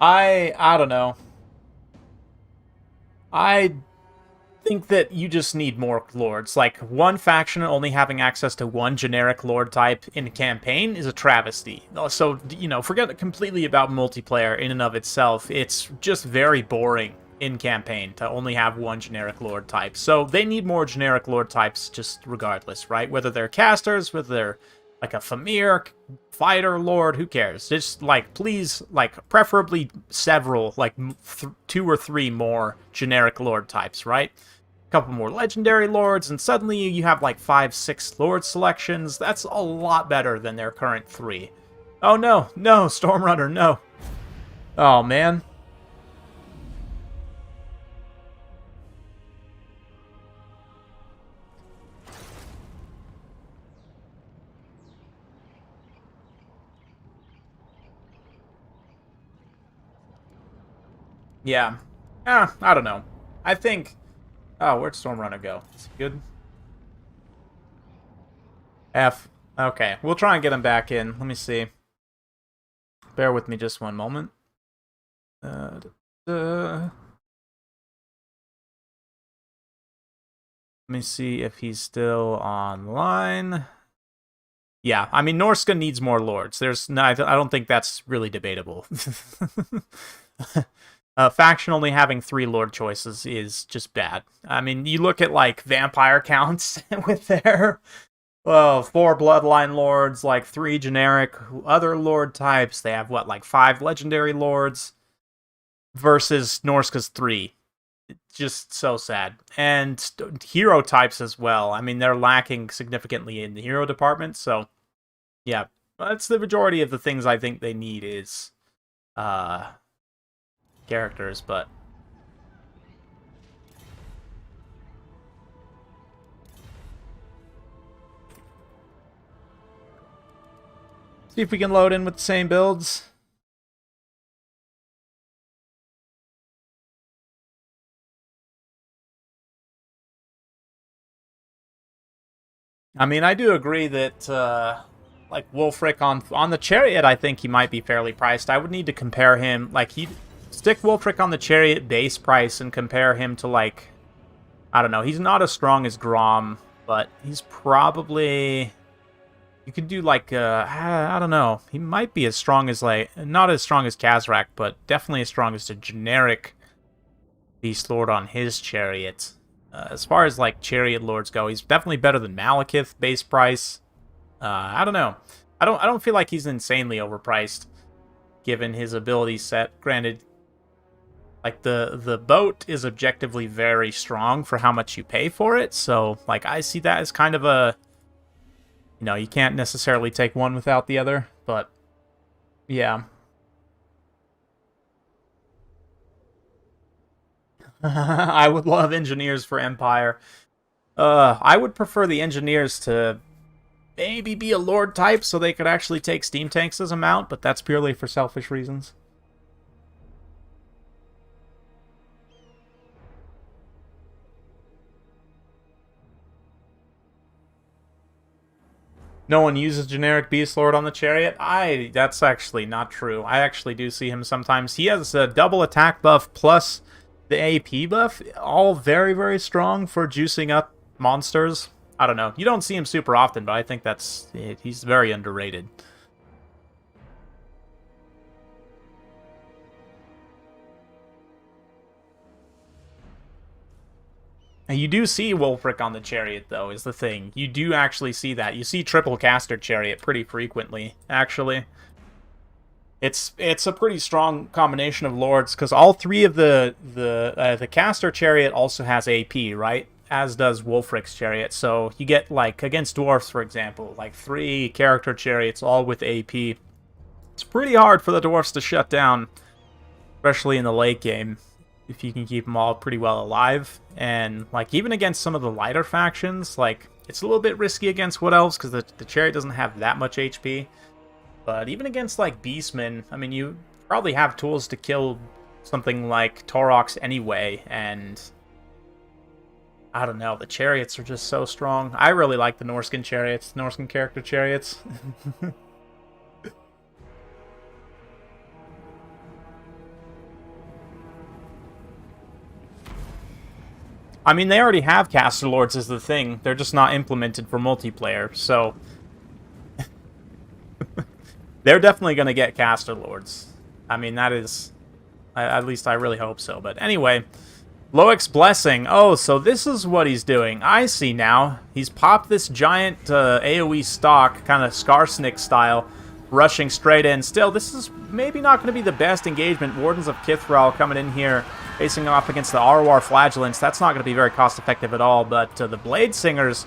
I don't know. I think that you just need more lords. Like, one faction only having access to one generic lord type in a campaign is a travesty. So, you know, forget completely about multiplayer in and of itself. It's just very boring in campaign to only have one generic lord type. So they need more generic lord types just regardless, right? Whether they're casters, whether they're like a Famir, fighter lord, who cares? Just, like, please, like, preferably several, like, 2 or 3 more generic lord types, right? A couple more legendary lords, and suddenly you have, like, 5, 6 lord selections. That's a lot better than their current 3. Oh, no, no, Stormrunner, no. Oh, man. Yeah. I don't know. I think... Oh, where'd Stormrunner go? Is he good? F. Okay, we'll try and get him back in. Let me see. Bear with me just one moment. Let me see if he's still online. Yeah, I mean, Norska needs more lords. There's no, I don't think that's really debatable. Faction only having 3 lord choices is just bad. I mean, you look at, like, vampire counts with their 4 bloodline lords, like 3 generic other lord types. They have, what, like 5 legendary lords versus Norska's 3. It's just so sad. And hero types as well. I mean, they're lacking significantly in the hero department, so yeah. That's the majority of the things I think they need is characters, but see if we can load in with the same builds. I mean, I do agree that like Wulfric on the Chariot, I think he might be fairly priced. I would need to compare him, like, he'd stick Wulfric on the Chariot base price and compare him to, like, I don't know, he's not as strong as Grom, but he's probably, you could do, like, I don't know, he might be as strong as, like, not as strong as Khazrak, but definitely as strong as a generic Beast Lord on his Chariot. As far as, like, Chariot Lords go, he's definitely better than Malekith base price. I don't know. I don't feel like he's insanely overpriced, given his ability set. Granted, like, the boat is objectively very strong for how much you pay for it, so, like, I see that as kind of a, you know, you can't necessarily take one without the other, but yeah. I would love engineers for Empire. I would prefer the engineers to maybe be a Lord type so they could actually take steam tanks as a mount, but that's purely for selfish reasons. No one uses generic Beast Lord on the Chariot. That's actually not true. I actually do see him sometimes. He has a double attack buff plus the AP buff. All very, very strong for juicing up monsters. I don't know. You don't see him super often, but I think he's very underrated. And you do see Wulfric on the Chariot, though, is the thing. You do actually see that. You see triple caster Chariot pretty frequently, actually. It's a pretty strong combination of lords, because all three of the caster Chariot also has AP, right? As does Wulfric's Chariot. So you get, like, against dwarfs, for example, like 3 character Chariots all with AP. It's pretty hard for the dwarfs to shut down, especially in the late game, if you can keep them all pretty well alive. And, like, even against some of the lighter factions, like, it's a little bit risky against Wood Elves because the Chariot doesn't have that much HP. But even against, like, Beastmen, I mean, you probably have tools to kill something like Taurox anyway, and I don't know, the Chariots are just so strong. I really like the Norskin Chariots, Norskin character Chariots. I mean, they already have Caster Lords is the thing. They're just not implemented for multiplayer, so they're definitely going to get Caster Lords. I mean, that is... at least I really hope so. But anyway, Loic's Blessing. Oh, so this is what he's doing. I see now. He's popped this giant AoE stock, kind of Skarsnik style, rushing straight in. Still, this is maybe not going to be the best engagement. Wardens of Kithral coming in here, facing off against the Arwar Flagellants. That's not going to be very cost-effective at all. But the Blade Singers,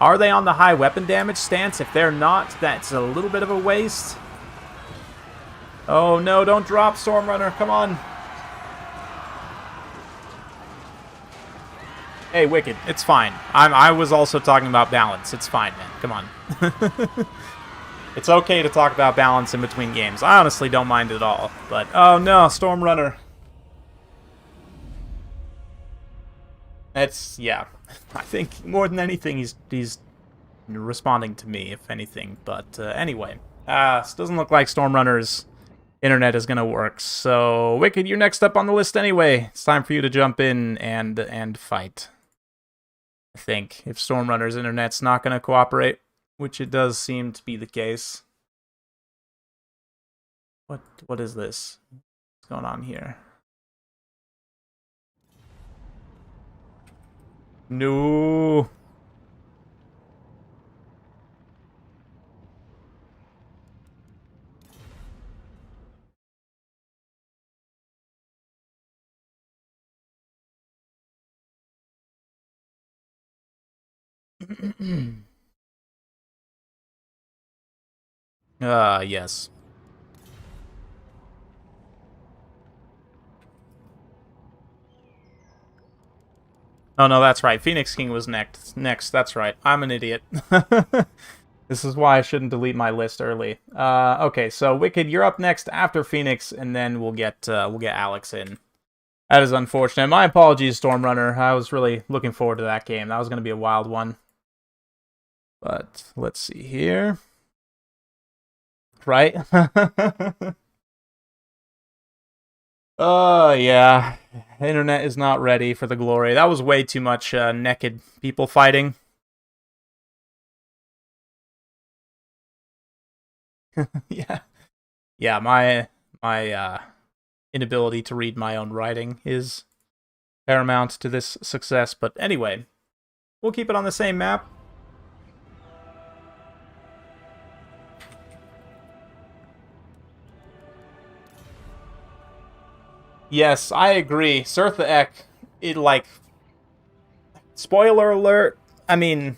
are they on the high weapon damage stance? If they're not, that's a little bit of a waste. Oh no, don't drop, Stormrunner, come on. Hey, Wicked, it's fine. I was also talking about balance. It's fine, man. Come on. It's okay to talk about balance in between games. I honestly don't mind at all. But, oh no, Stormrunner. That's, yeah. I think more than anything, he's responding to me, if anything. But anyway, this doesn't look like Stormrunner's internet is gonna work. So, Wicked, you're next up on the list anyway. It's time for you to jump in and fight. I think if Stormrunner's internet's not gonna cooperate, which it does seem to be the case. What is this? What's going on here? No. Yes. Oh, no, that's right. Phoenix King was next. That's right. I'm an idiot. This is why I shouldn't delete my list early. Okay, so Wicked, you're up next after Phoenix, and then we'll get Alex in. That is unfortunate. My apologies, Stormrunner. I was really looking forward to that game. That was going to be a wild one. But let's see here. Right? Yeah. Internet is not ready for the glory. That was way too much naked people fighting. Yeah. Yeah, my inability to read my own writing is paramount to this success. But anyway, we'll keep it on the same map. Yes, I agree. Surtha Ek, spoiler alert, I mean,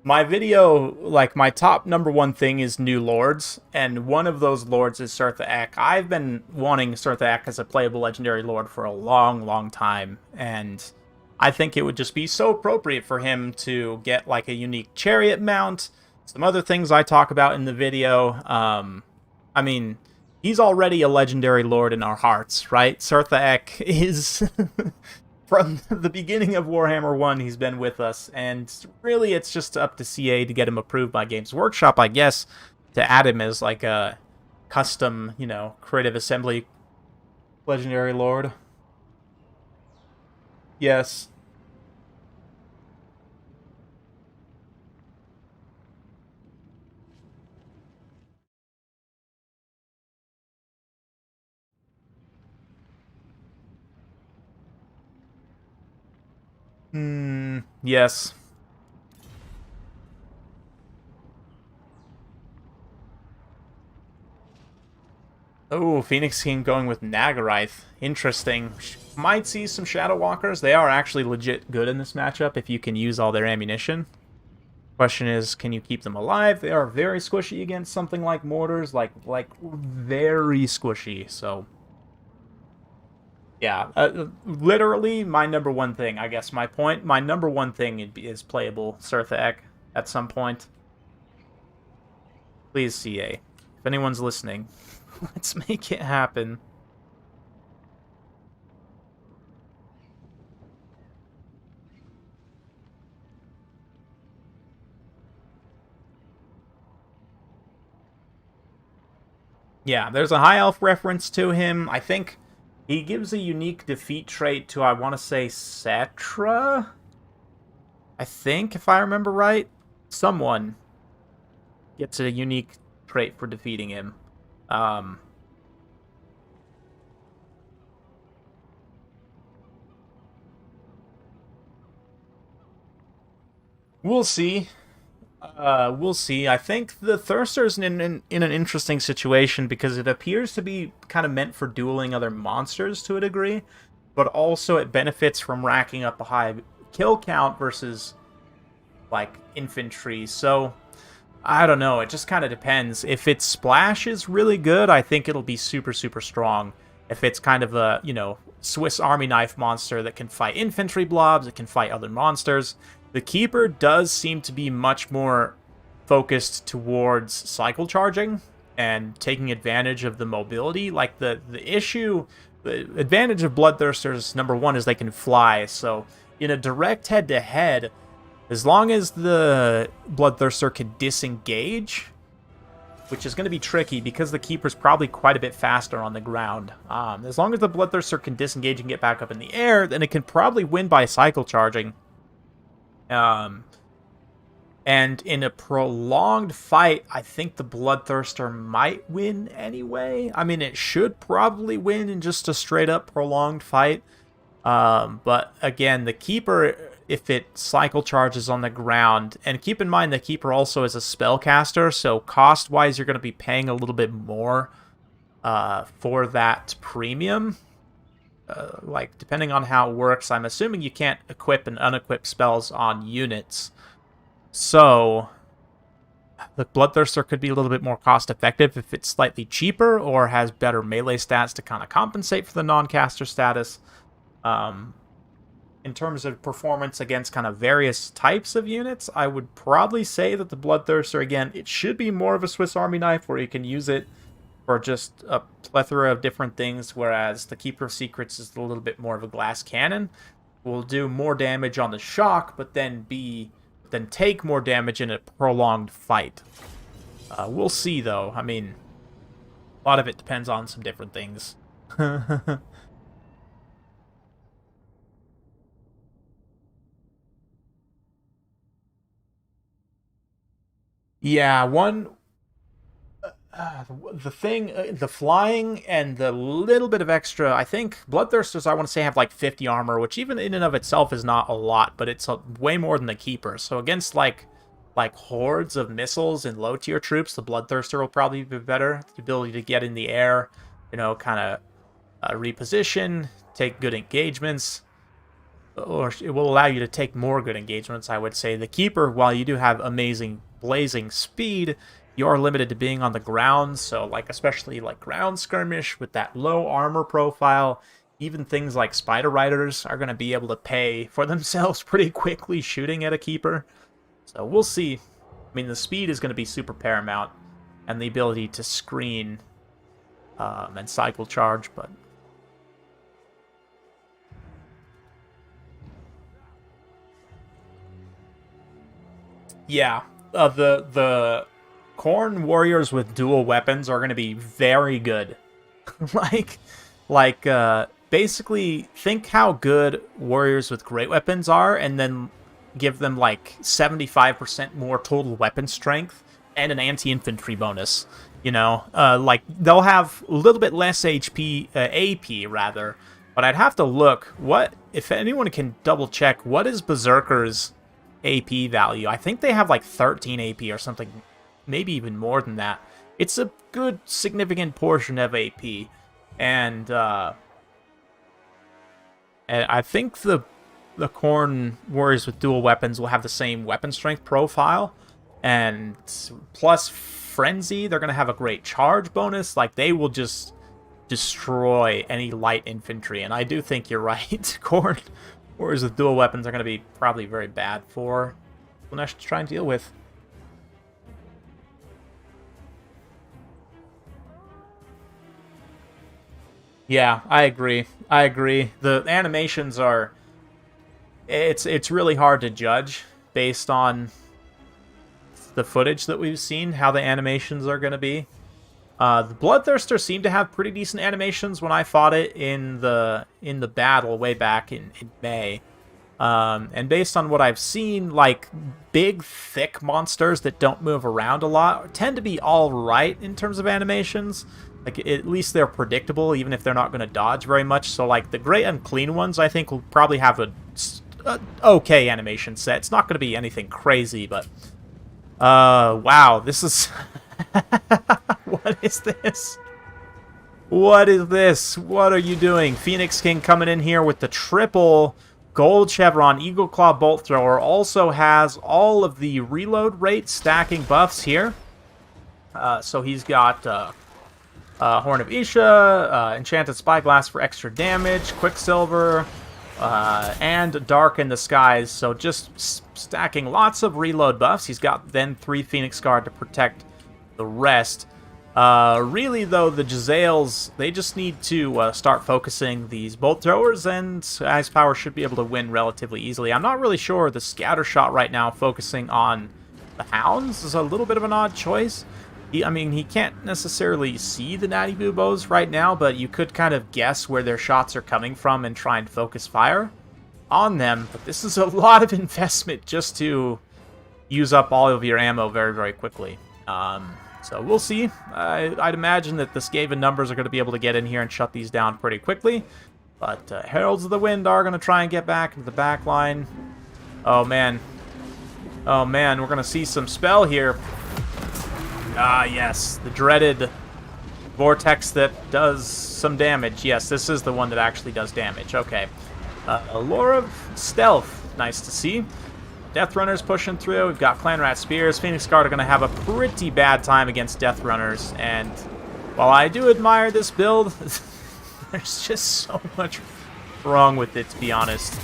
my video, my top #1 thing is new lords, and one of those lords is Surtha Ek. I've been wanting Surtha Ek as a playable legendary lord for a long, long time, and I think it would just be so appropriate for him to get, a unique chariot mount, some other things I talk about in the video. I mean, he's already a legendary lord in our hearts, right? Surtha Ek is from the beginning of Warhammer 1, he's been with us, and really it's just up to CA to get him approved by Games Workshop, I guess, to add him as like a custom, you know, Creative Assembly Legendary Lord. Yes. Yes. Oh, Phoenix King going with Nagarythe. Interesting. Might see some Shadow Walkers. They are actually legit good in this matchup if you can use all their ammunition. Question is, can you keep them alive? They are very squishy against something like mortars, like very squishy. So, yeah, literally my number one thing. I guess my point. My number one thing is playable Sirtha Ek at some point. Please, CA, if anyone's listening, let's make it happen. Yeah, there's a high elf reference to him. I think he gives a unique defeat trait to, I want to say, Cetra? I think, if I remember right. Someone gets a unique trait for defeating him. We'll see. We'll see. I think the Thirster's in an interesting situation because it appears to be kind of meant for dueling other monsters to a degree, but also it benefits from racking up a high kill count versus, like, infantry. So, I don't know. It just kind of depends. If its splash is really good, I think it'll be super, super strong. If it's kind of a, you know, Swiss Army knife monster that can fight infantry blobs, it can fight other monsters. The Keeper does seem to be much more focused towards cycle charging and taking advantage of the mobility. Like, the advantage of Bloodthirsters, number one, is they can fly. So, in a direct head-to-head, as long as the Bloodthirster can disengage, which is going to be tricky because the Keeper's probably quite a bit faster on the ground. As long as the Bloodthirster can disengage and get back up in the air, then it can probably win by cycle charging. And in a prolonged fight, I think the Bloodthirster might win anyway. I mean, it should probably win in just a straight-up prolonged fight. But again, the Keeper, if it cycle charges on the ground, and keep in mind the Keeper also is a spellcaster, so cost-wise you're going to be paying a little bit more for that premium. Like, depending on how it works, I'm assuming you can't equip and unequip spells on units. So, the Bloodthirster could be a little bit more cost-effective if it's slightly cheaper or has better melee stats to kind of compensate for the non-caster status. In terms of performance against kind of various types of units, I would probably say that the Bloodthirster, again, it should be more of a Swiss Army knife where you can use it for just a plethora of different things, whereas the Keeper of Secrets is a little bit more of a glass cannon. Will do more damage on the shock, but then take more damage in a prolonged fight. We'll see, though. I mean, a lot of it depends on some different things. Yeah, the flying and the little bit of extra, I think Bloodthirsters, I want to say, have like 50 armor, which even in and of itself is not a lot, but it's way more than the Keeper. So against like hordes of missiles and low tier troops, the Bloodthirster will probably be better. The ability to get in the air, you know, kind of reposition, take good engagements, or it will allow you to take more good engagements, I would say. The Keeper, while you do have amazing blazing speed, you are limited to being on the ground, so like especially like ground skirmish with that low armor profile, even things like Spider Riders are going to be able to pay for themselves pretty quickly shooting at a Keeper. So we'll see. I mean, the speed is going to be super paramount, and the ability to screen and cycle charge, but Yeah, the Khorne warriors with dual weapons are going to be very good. like, basically, think how good warriors with great weapons are, and then give them like 75% more total weapon strength and an anti-infantry bonus. You know, like they'll have a little bit less HP, AP rather. But I'd have to look. What, if anyone can double check, what is Berserker's AP value? I think they have like 13 AP or something, maybe even more than that. It's a good, significant portion of AP. And I think the Khorne warriors with dual weapons will have the same weapon strength profile. And plus Frenzy, they're going to have a great charge bonus. Like, they will just destroy any light infantry. And I do think you're right. Khorne warriors with dual weapons are going to be probably very bad for Slaanesh to try and deal with. Yeah, I agree. The animations are... It's really hard to judge based on the footage that we've seen, how the animations are going to be. The Bloodthirster seemed to have pretty decent animations when I fought it in the battle way back in May. And based on what I've seen, like, big, thick monsters that don't move around a lot tend to be alright in terms of animations. Like, at least they're predictable, even if they're not going to dodge very much. So, like, the Great Unclean ones, I think, will probably have a okay animation set. It's not going to be anything crazy, but... wow, this is... What is this? What is this? What are you doing? Phoenix King coming in here with the triple gold chevron. Eagle Claw Bolt Thrower also has all of the reload rate stacking buffs here. So he's got Horn of Isha, Enchanted Spyglass for extra damage, Quicksilver, and Dark in the Skies. So just stacking lots of reload buffs. He's got then 3 Phoenix Guard to protect the rest. Really, though, the Jezzails, they just need to start focusing these bolt throwers, and Ice Power should be able to win relatively easily. I'm not really sure the scatter shot right now focusing on the Hounds is a little bit of an odd choice. I mean, he can't necessarily see the Natty Buboes right now, but you could kind of guess where their shots are coming from and try and focus fire on them. But this is a lot of investment just to use up all of your ammo very, very quickly. So we'll see. I'd imagine that the Skaven numbers are going to be able to get in here and shut these down pretty quickly. But Heralds of the Wind are going to try and get back into the back line. Oh, man. Oh, man, we're going to see some spell here. Ah, yes, the dreaded vortex that does some damage. Yes, this is the one that actually does damage. Okay. Allure of Stealth. Nice to see. Death Runners pushing through. We've got Clanrat Spears. Phoenix Guard are going to have a pretty bad time against Death Runners. And while I do admire this build, there's just so much wrong with it, to be honest.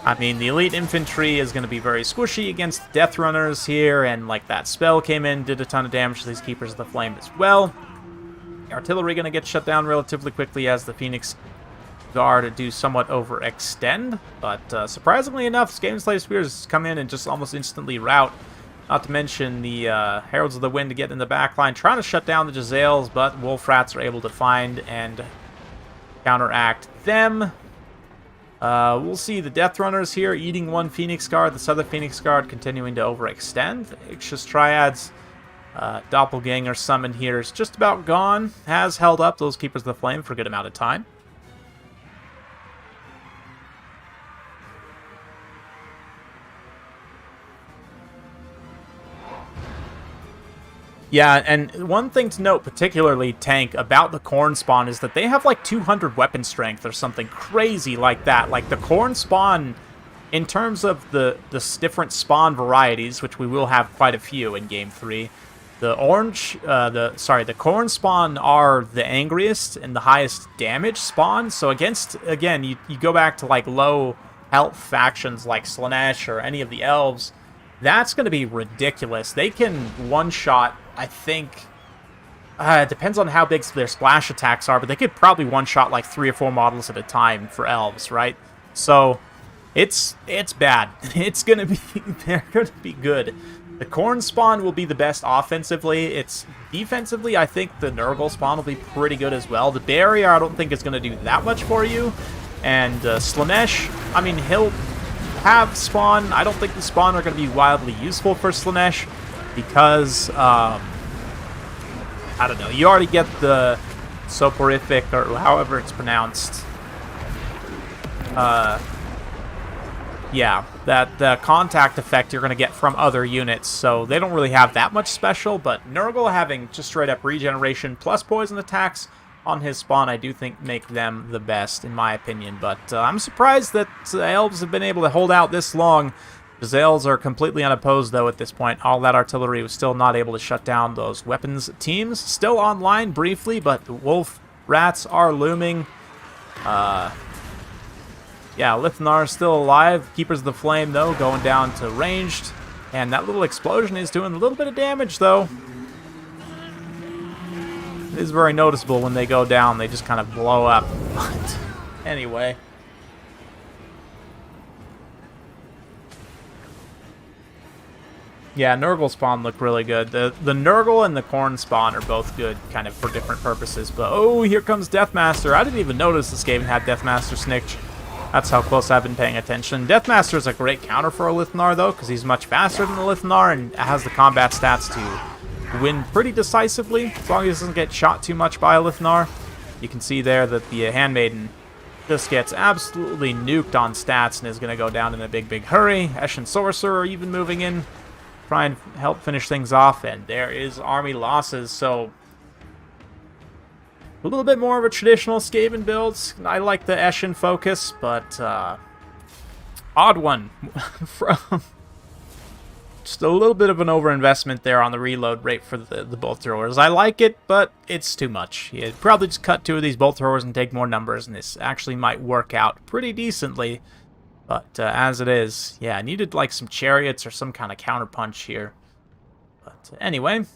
I mean, the Elite Infantry is going to be very squishy against Death Runners here, and like that spell came in, did a ton of damage to these Keepers of the Flame as well. The Artillery going to get shut down relatively quickly as the Phoenix Guard do somewhat overextend, but surprisingly enough, Skaven Slave Spears come in and just almost instantly rout. Not to mention the Heralds of the Wind to get in the backline, trying to shut down the Jezzails, but Wolf Rats are able to find and counteract them. We'll see the Death Runners here eating 1 Phoenix Guard, this other Phoenix Guard continuing to overextend. Ixchis Triads, Doppelganger summoned here is just about gone. Has held up those Keepers of the Flame for a good amount of time. Yeah, and one thing to note, particularly, Tank, about the Khorne spawn is that they have like 200 weapon strength or something crazy like that. Like the Khorne spawn, in terms of the different spawn varieties, which we will have quite a few in Game 3, the Khorne spawn are the angriest and the highest damage spawn. So again, you go back to like low health factions like Slaanesh or any of the elves, that's going to be ridiculous. They can one-shot, I think, it depends on how big their splash attacks are, but they could probably one-shot like 3 or 4 models at a time for elves, right? So It's bad. It's gonna be they're gonna be good. The corn spawn will be the best offensively. It's defensively, I think the Nurgle spawn will be pretty good as well. The barrier, I don't think is gonna do that much for you. And Slaanesh, I mean, he'll have spawn. I don't think the spawn are gonna be wildly useful for Slaanesh because I don't know. You already get the soporific or however it's pronounced. Yeah, the contact effect you're going to get from other units, so they don't really have that much special, but Nurgle having just straight up regeneration plus poison attacks on his spawn, I do think make them the best, in my opinion, but I'm surprised that Elves have been able to hold out this long. The Elves are completely unopposed, though, at this point. All that artillery was still not able to shut down those weapons teams. Still online briefly, but the wolf rats are looming. Yeah, Lithnar's still alive. Keepers of the Flame, though, going down to ranged. And that little explosion is doing a little bit of damage, though. It is very noticeable when they go down. They just kind of blow up. But anyway. Yeah, Nurgle spawn look really good. The Nurgle and the Corn spawn are both good, kind of for different purposes. But, oh, here comes Deathmaster. I didn't even notice this game had Deathmaster Snikch. That's how close I've been paying attention. Deathmaster is a great counter for a Lithnar, though, because he's much faster than the Lithnar and has the combat stats to win pretty decisively, as long as he doesn't get shot too much by a Lithnar. You can see there that the Handmaiden just gets absolutely nuked on stats and is going to go down in a big, big hurry. Eshin Sorcerer are even moving in, try and help finish things off, and there is army losses, so a little bit more of a traditional Skaven build. I like the Eshin focus, but odd one from just a little bit of an overinvestment there on the reload rate for the bolt throwers. I like it, but it's too much. You'd probably just cut 2 of these bolt throwers and take more numbers, and this actually might work out pretty decently. But as it is, yeah, I needed like some chariots or some kind of counterpunch here. But anyway,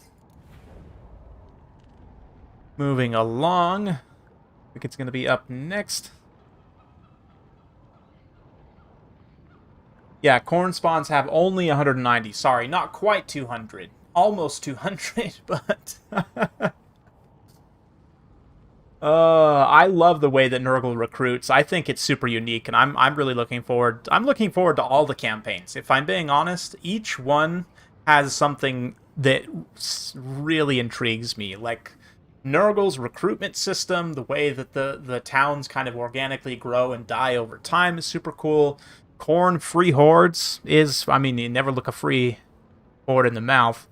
moving along, I think it's going to be up next. Yeah, corn spawns have only 190. Sorry, not quite 200. Almost 200, but I love the way that Nurgle recruits. I think it's super unique, and I'm really looking forward. I'm looking forward to all the campaigns. If I'm being honest, each one has something that really intrigues me. Like Nurgle's recruitment system, the way that the towns kind of organically grow and die over time is super cool. Corn free hordes is, I mean, you never look a free horde in the mouth.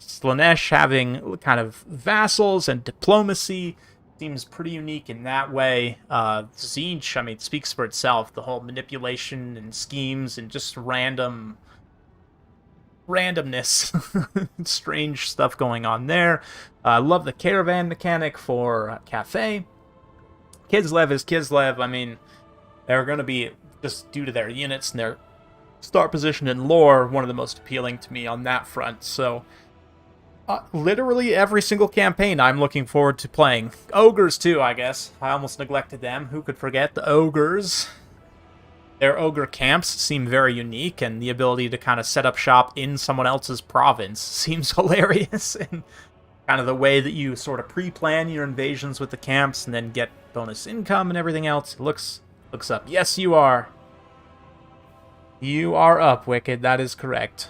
Slaanesh having kind of vassals and diplomacy seems pretty unique in that way. Tzeentch, I mean, speaks for itself. The whole manipulation and schemes and just randomness. Strange stuff going on there. I love the caravan mechanic for Cathay. Kislev is Kislev. I mean, they're going to be, just due to their units and their start position and lore, one of the most appealing to me on that front. So literally every single campaign I'm looking forward to playing. Ogres too, I guess. I almost neglected them. Who could forget the Ogres? Their ogre camps seem very unique, and the ability to kind of set up shop in someone else's province seems hilarious. And kind of the way that you sort of pre-plan your invasions with the camps and then get bonus income and everything else. Looks up. Yes, you are. You are up, Wicked. That is correct.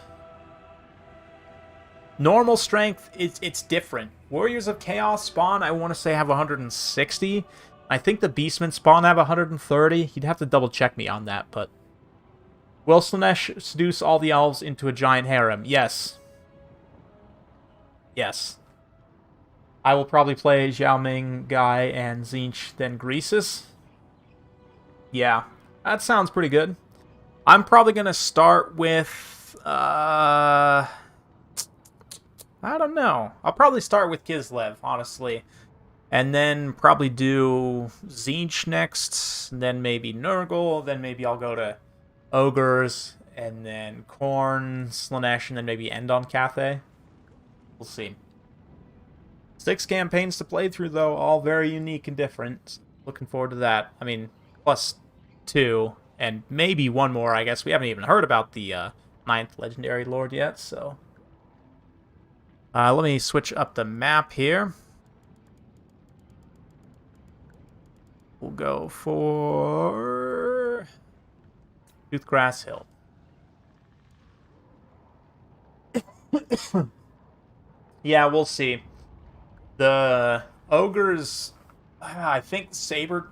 Normal strength, it's different. Warriors of Chaos spawn, I want to say, have 160. I think the Beastmen spawn have 130. You'd have to double check me on that, but will Slaanesh seduce all the elves into a giant harem? Yes. Yes. I will probably play Zhao Ming, Guy, and Tzeentch, then Greasus. Yeah, that sounds pretty good. I'm probably going to start with, I don't know. I'll probably start with Kislev, honestly. And then probably do Tzeentch next, then maybe Nurgle, then maybe I'll go to Ogres, and then Khorne, Slaanesh, and then maybe end on Cathay. We'll see. 6 campaigns to play through, though, all very unique and different. Looking forward to that. I mean, plus 2, and maybe one more. I guess we haven't even heard about the 9th Legendary Lord yet, so... let me switch up the map here. We'll go for... Toothgrass Hill. Yeah, we'll see. The ogres, I think saber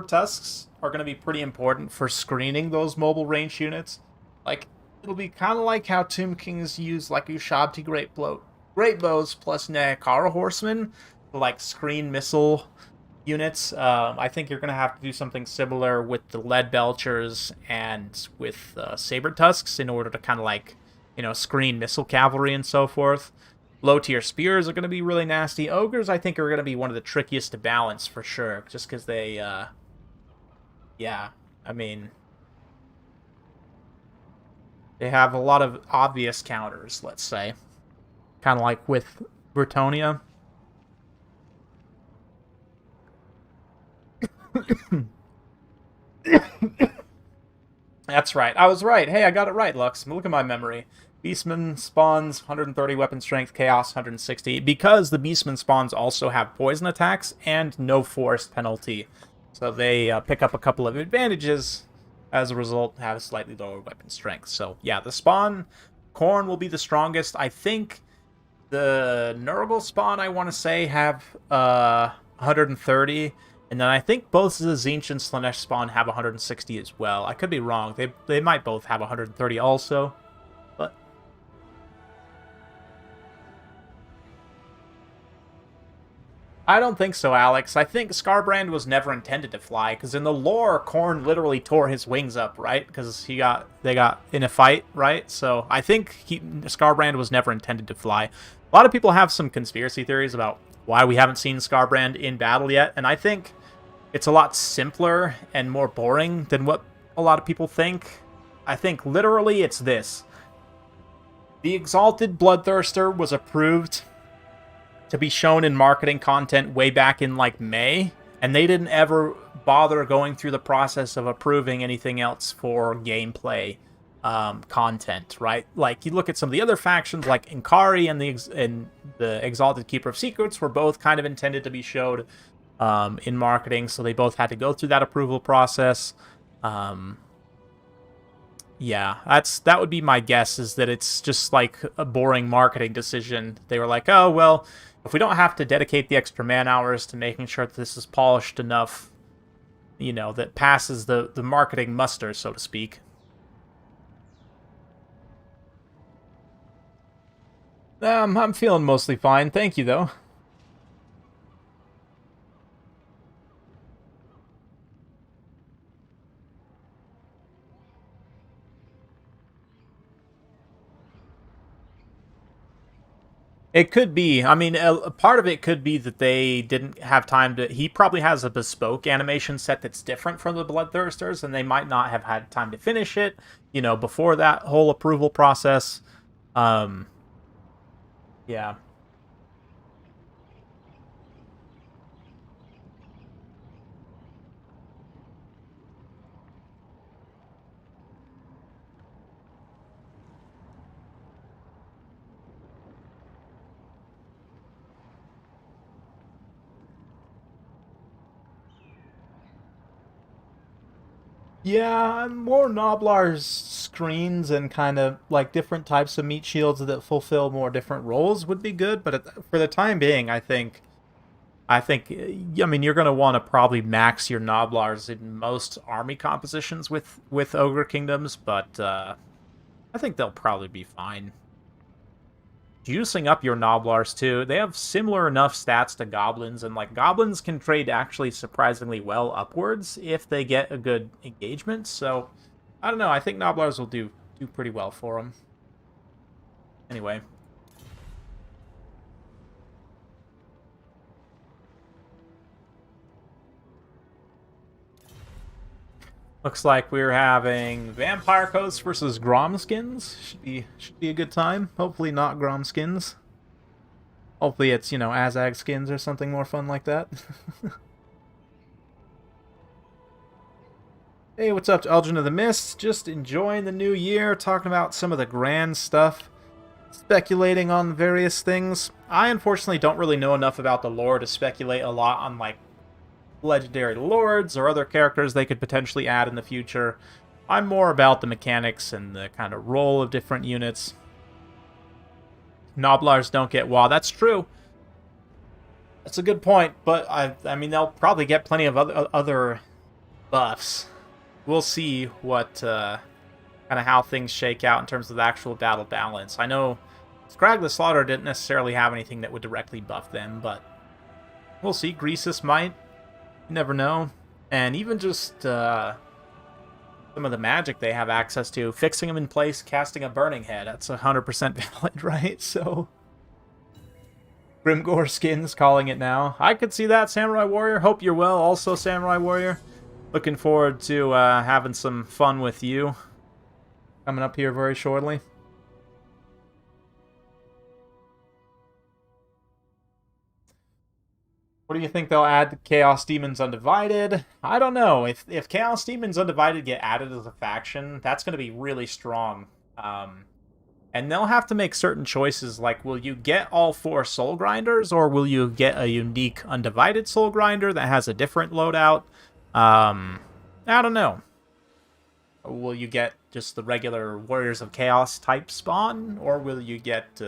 tusks are going to be pretty important for screening those mobile range units. Like, it'll be kind of like how Tomb Kings use like Ushabti great bows plus Nekara horsemen to like screen missile units. I think you're going to have to do something similar with the lead belchers and with saber tusks in order to kind of like, you know, screen missile cavalry and so forth. Low-tier spears are going to be really nasty. Ogres, I think, are going to be one of the trickiest to balance, for sure. Just because they, yeah, I mean... They have a lot of obvious counters, let's say. Kind of like with Bretonnia. That's right. I was right. Hey, I got it right, Lux. Look at my memory. Beastman spawns 130 weapon strength, chaos 160, because the Beastman spawns also have poison attacks and no forest penalty. So they pick up a couple of advantages, as a result, have slightly lower weapon strength. So yeah, the spawn, Khorne will be the strongest. I think the Nurgle spawn, I want to say, have 130, and then I think both the Tzeentch and Slaanesh spawn have 160 as well. I could be wrong. They might both have 130 also. I don't think so, Alex. I think Skarbrand was never intended to fly, because in the lore, Khorne literally tore his wings up, right? Because they got in a fight, right? So I think Skarbrand was never intended to fly. A lot of people have some conspiracy theories about why we haven't seen Skarbrand in battle yet, and I think it's a lot simpler and more boring than what a lot of people think. I think literally it's this. The Exalted Bloodthirster was approved to be shown in marketing content way back in like May, and they didn't ever bother going through the process of approving anything else for gameplay content, right? Like you look at some of the other factions like Inkari and the Exalted Keeper of Secrets were both kind of intended to be showed in marketing, so they both had to go through that approval process. Yeah, that would be my guess, is that it's just like a boring marketing decision. They were like, oh, well, if we don't have to dedicate the extra man hours to making sure that this is polished enough, you know, that passes the marketing muster, so to speak. I'm feeling mostly fine. Thank you, though. It could be. I mean, a part of it could be that they didn't have time to... He probably has a bespoke animation set that's different from the Bloodthirsters, and they might not have had time to finish it, you know, before that whole approval process. Yeah. Yeah, more Noblars screens and kind of like different types of meat shields that fulfill more different roles would be good. But for the time being, I mean, you're going to want to probably max your Noblars in most army compositions with Ogre Kingdoms, but I think they'll probably be fine. Juicing up your Noblars too. They have similar enough stats to Goblins, and like Goblins can trade actually surprisingly well upwards if they get a good engagement. So I don't know. I think Noblars will do pretty well for them. Anyway. Looks like we're having Vampire Coats versus Gromskins. Should be a good time. Hopefully not Gromskins. Hopefully it's, you know, Azag skins or something more fun like that. Hey, what's up, Children of the Mist? Just enjoying the new year, talking about some of the grand stuff, speculating on various things. I unfortunately don't really know enough about the lore to speculate a lot on, like, legendary lords or other characters they could potentially add in the future. I'm more about the mechanics and the kind of role of different units. Noblars don't get WoW. That's true. That's a good point, but I mean, they'll probably get plenty of other buffs. We'll see what kind of how things shake out in terms of the actual battle balance. I know Scrag the Slaughter didn't necessarily have anything that would directly buff them, but we'll see. Greasus might. You never know. And even just some of the magic they have access to, fixing them in place, casting a Burning Head, that's 100% valid, right? So, Grimgore skins calling it now. I could see that, Samurai Warrior. Hope you're well, also Samurai Warrior. Looking forward to having some fun with you coming up here very shortly. What do you think they'll add to Chaos Demons Undivided? I don't know. If Chaos Demons Undivided get added as a faction, that's going to be really strong. And they'll have to make certain choices, like, will you get all 4 Soul Grinders, or will you get a unique Undivided Soul Grinder that has a different loadout? I don't know. Will you get just the regular Warriors of Chaos type spawn, or will you get...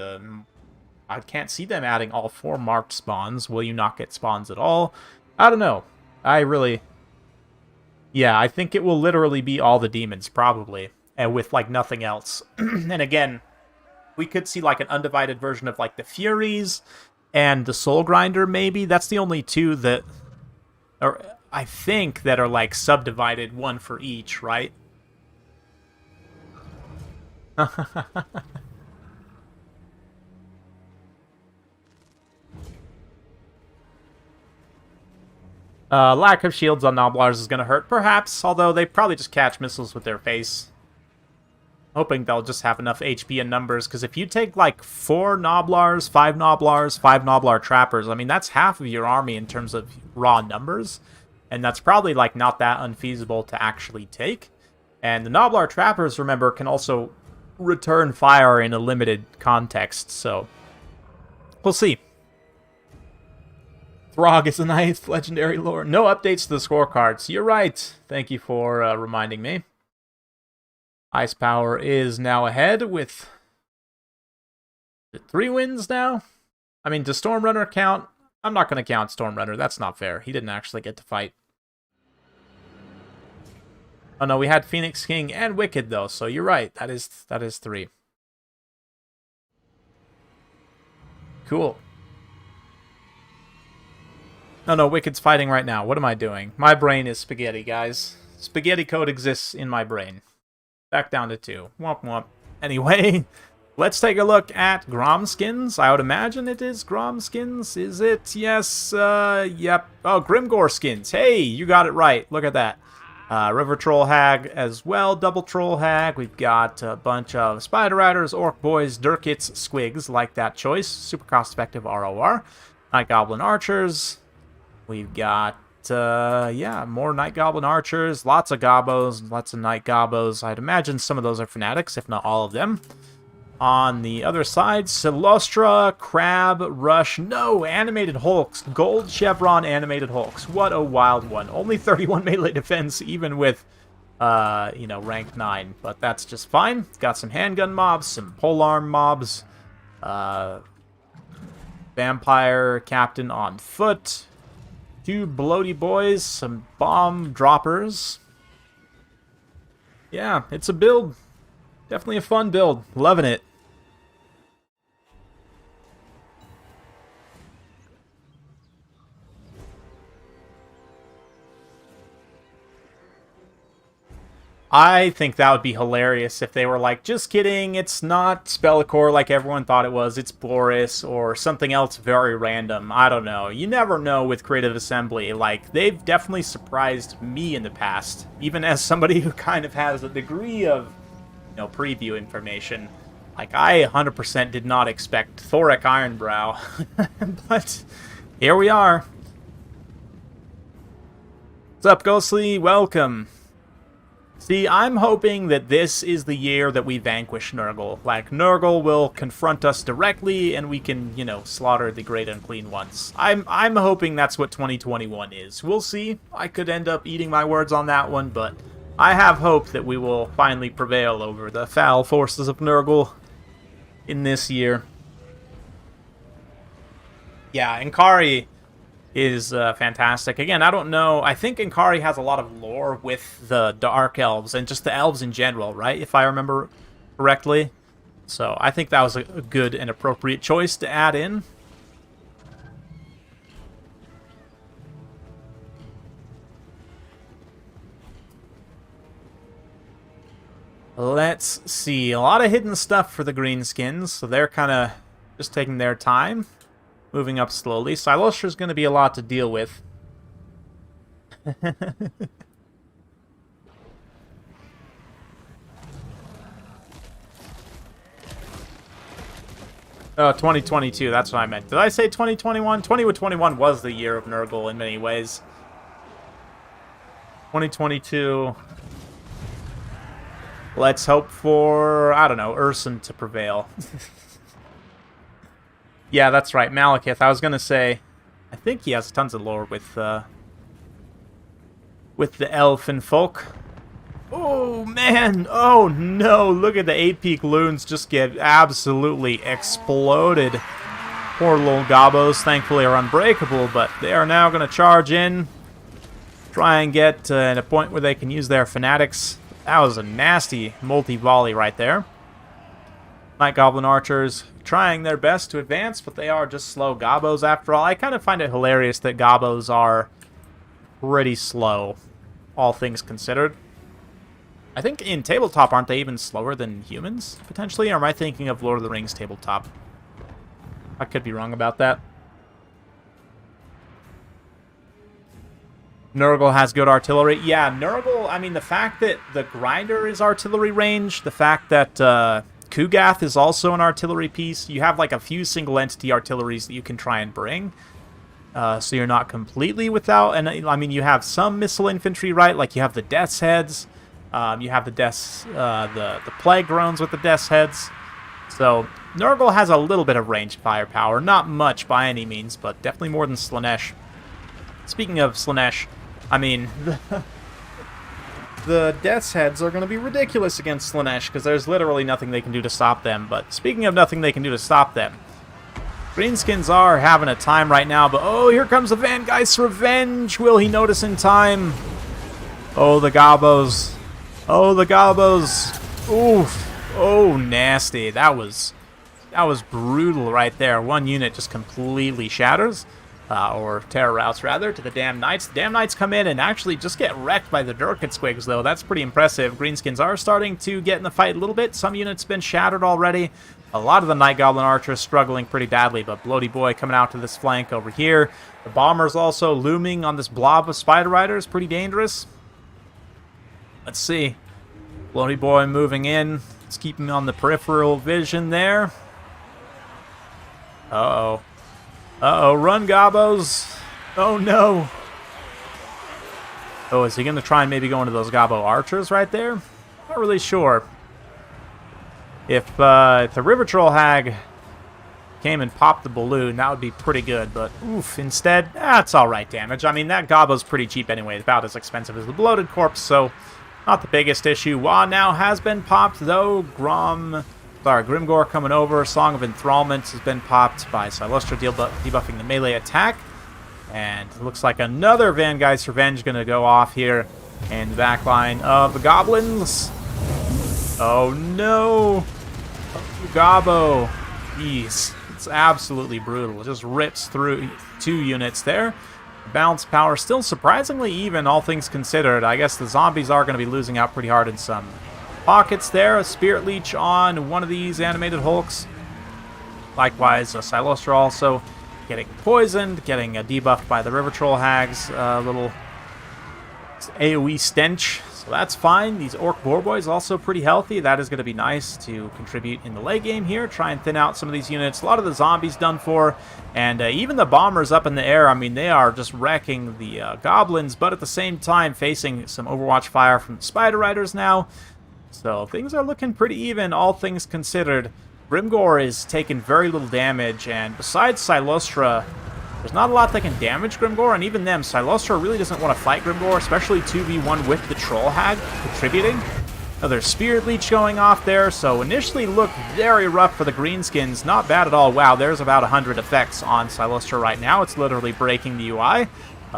I can't see them adding all 4 marked spawns. Will you not get spawns at all? I don't know. Yeah, I think it will literally be all the demons, probably, and with, like, nothing else. And again, we could see, like, an undivided version of, like, the Furies and the Soul Grinder, maybe. That's the only 2 that... Or I think that are, like, subdivided, 1 for each, right? Lack of shields on Noblars is going to hurt, perhaps, although they probably just catch missiles with their face. Hoping they'll just have enough HP and numbers, because if you take, like, 4 Noblars, 5 Noblars, 5 Noblar Trappers, I mean, that's half of your army in terms of raw numbers. And that's probably, like, not that unfeasible to actually take. And the Noblar Trappers, remember, can also return fire in a limited context, so we'll see. Throg is a nice legendary lore. No updates to the scorecards. You're right. Thank you for reminding me. Ice Power is now ahead with 3 wins now. I mean, does Stormrunner count? I'm not going to count Stormrunner. That's not fair. He didn't actually get to fight. Oh no, we had Phoenix King and Wicked though, so you're right. That is 3. Cool. Oh no, Wicked's fighting right now. What am I doing? My brain is spaghetti, guys. Spaghetti code exists in my brain. Back down to 2. Womp womp. Anyway, let's take a look at Grom skins. I would imagine it is Grom skins. Is it? Yes. Yep. Oh, Grimgore skins. Hey, you got it right. Look at that. River Troll Hag as well. Double Troll Hag. We've got a bunch of Spider Riders, Orc Boys, Durkits, Squigs. Like that choice. Super cost-effective ROR. Night Goblin Archers. We've got, yeah, more Night Goblin Archers, lots of Gobos, lots of Night Gobos. I'd imagine some of those are Fanatics, if not all of them. On the other side, Celostra, Crab, Rush, no, Animated Hulks, Gold Chevron Animated Hulks. What a wild one. Only 31 melee defense, even with, you know, rank 9, but that's just fine. Got some handgun mobs, some polearm mobs, Vampire Captain on foot, 2 bloaty boys, some bomb droppers. Yeah, it's a build. Definitely a fun build. Loving it. I think that would be hilarious if they were like, just kidding, it's not Spellicore like everyone thought it was, it's Boris, or something else very random. I don't know. You never know with Creative Assembly. Like, they've definitely surprised me in the past, even as somebody who kind of has a degree of, you know, preview information. Like, I 100% did not expect Thoric Ironbrow, but here we are. What's up, Ghostly? Welcome. See, I'm hoping that this is the year that we vanquish Nurgle. Like, Nurgle will confront us directly, and we can, you know, slaughter the Great Unclean Ones. I'm hoping that's what 2021 is. We'll see. I could end up eating my words on that one, but I have hope that we will finally prevail over the foul forces of Nurgle in this year. Yeah, Inkari is fantastic. Again, I don't know. I think Inkari has a lot of lore with the Dark Elves and just the elves in general, right? If I remember correctly. So I think that was a good and appropriate choice to add in. Let's see. A lot of hidden stuff for the greenskins, so they're kind of just taking their time. Moving up slowly. Silostra's going to be a lot to deal with. Oh, 2022, that's what I meant. Did I say 2021? 2021 was the year of Nurgle in many ways. 2022... Let's hope for, I don't know, Urson to prevail. Yeah, that's right, Malekith. I was going to say, I think he has tons of lore with the elfin folk. Oh, man! Oh, no! Look at the 8-peak loons just get absolutely exploded. Poor little gobos, thankfully, are unbreakable, but they are now going to charge in. Try and get to a point where they can use their fanatics. That was a nasty multi-volley right there. Night Goblin Archers trying their best to advance, but they are just slow gobos after all. I kind of find it hilarious that gobos are pretty slow, all things considered. I think in tabletop, aren't they even slower than humans, potentially? Or am I thinking of Lord of the Rings tabletop? I could be wrong about that. Nurgle has good artillery. Yeah, Nurgle, I mean, the fact that the Grinder is artillery range, the fact that Kugath is also an artillery piece, you have like a few single entity artilleries that you can try and bring. So you're not completely without, and I mean, you have some missile infantry, right? Like you have the Death's Heads, you have the the Plague Drones with the Death's Heads. So Nurgle has a little bit of ranged firepower, not much by any means, but definitely more than Slaanesh. Speaking of Slaanesh, I mean, the Death's Heads are going to be ridiculous against Slaanesh because there's literally nothing they can do to stop them. But speaking of nothing they can do to stop them, Greenskins are having a time right now, but oh, here comes the Vangeist's Revenge. Will he notice in time? Oh, the Gobos. Oh, the Gobos. Oof. Oh, nasty. That was brutal right there. One unit just completely shatters. Or terror routes, rather, to the Damn Knights. The Damn Knights come in and actually just get wrecked by the Durkitsquigs, though. That's pretty impressive. Greenskins are starting to get in the fight a little bit. Some units been shattered already. A lot of the Night Goblin Archers struggling pretty badly, but Bloody Boy coming out to this flank over here. The Bombers also looming on this blob of Spider Riders. Pretty dangerous. Let's see. Bloody Boy moving in. Let's keep him on the peripheral vision there. Uh-oh. Uh-oh, run, Gobos. Oh, no. Oh, is he going to try and maybe go into those Gobbo Archers right there? Not really sure. If the River Troll Hag came and popped the balloon, that would be pretty good. But, oof, instead, that's all right damage. I mean, that Gobbo's pretty cheap anyway. It's about as expensive as the Bloated Corpse, so not the biggest issue. Wa now has been popped, though. Grimgore coming over. Song of Enthrallment has been popped by Silostra debuffing the melee attack. And it looks like another Vangeist's Revenge going to go off here in the back line of the Goblins. Oh no! Gobbo. Jeez. It's absolutely brutal. It just rips through 2 units there. Balance power still surprisingly even, all things considered. I guess the zombies are going to be losing out pretty hard in some pockets there. A Spirit Leech on one of these animated Hulks. Likewise, a Silostra also getting poisoned, getting debuffed by the River Troll Hags. Little AoE stench. So that's fine. These Orc Boar Boys also pretty healthy. That is going to be nice to contribute in the late game here. Try and thin out some of these units. A lot of the zombies done for. And even the bombers up in the air, I mean, they are just wrecking the goblins. But at the same time, facing some Overwatch fire from the Spider Riders now. So things are looking pretty even, all things considered. Grimgor is taking very little damage. And besides Silostra, there's not a lot that can damage Grimgor, and even them, Silostra really doesn't want to fight Grimgor, especially 2v1 with the Troll Hag contributing. Now, there's Spirit Leech going off there, so initially looked very rough for the Greenskins. Not bad at all. Wow, there's about 100 effects on Silostra right now. It's literally breaking the UI.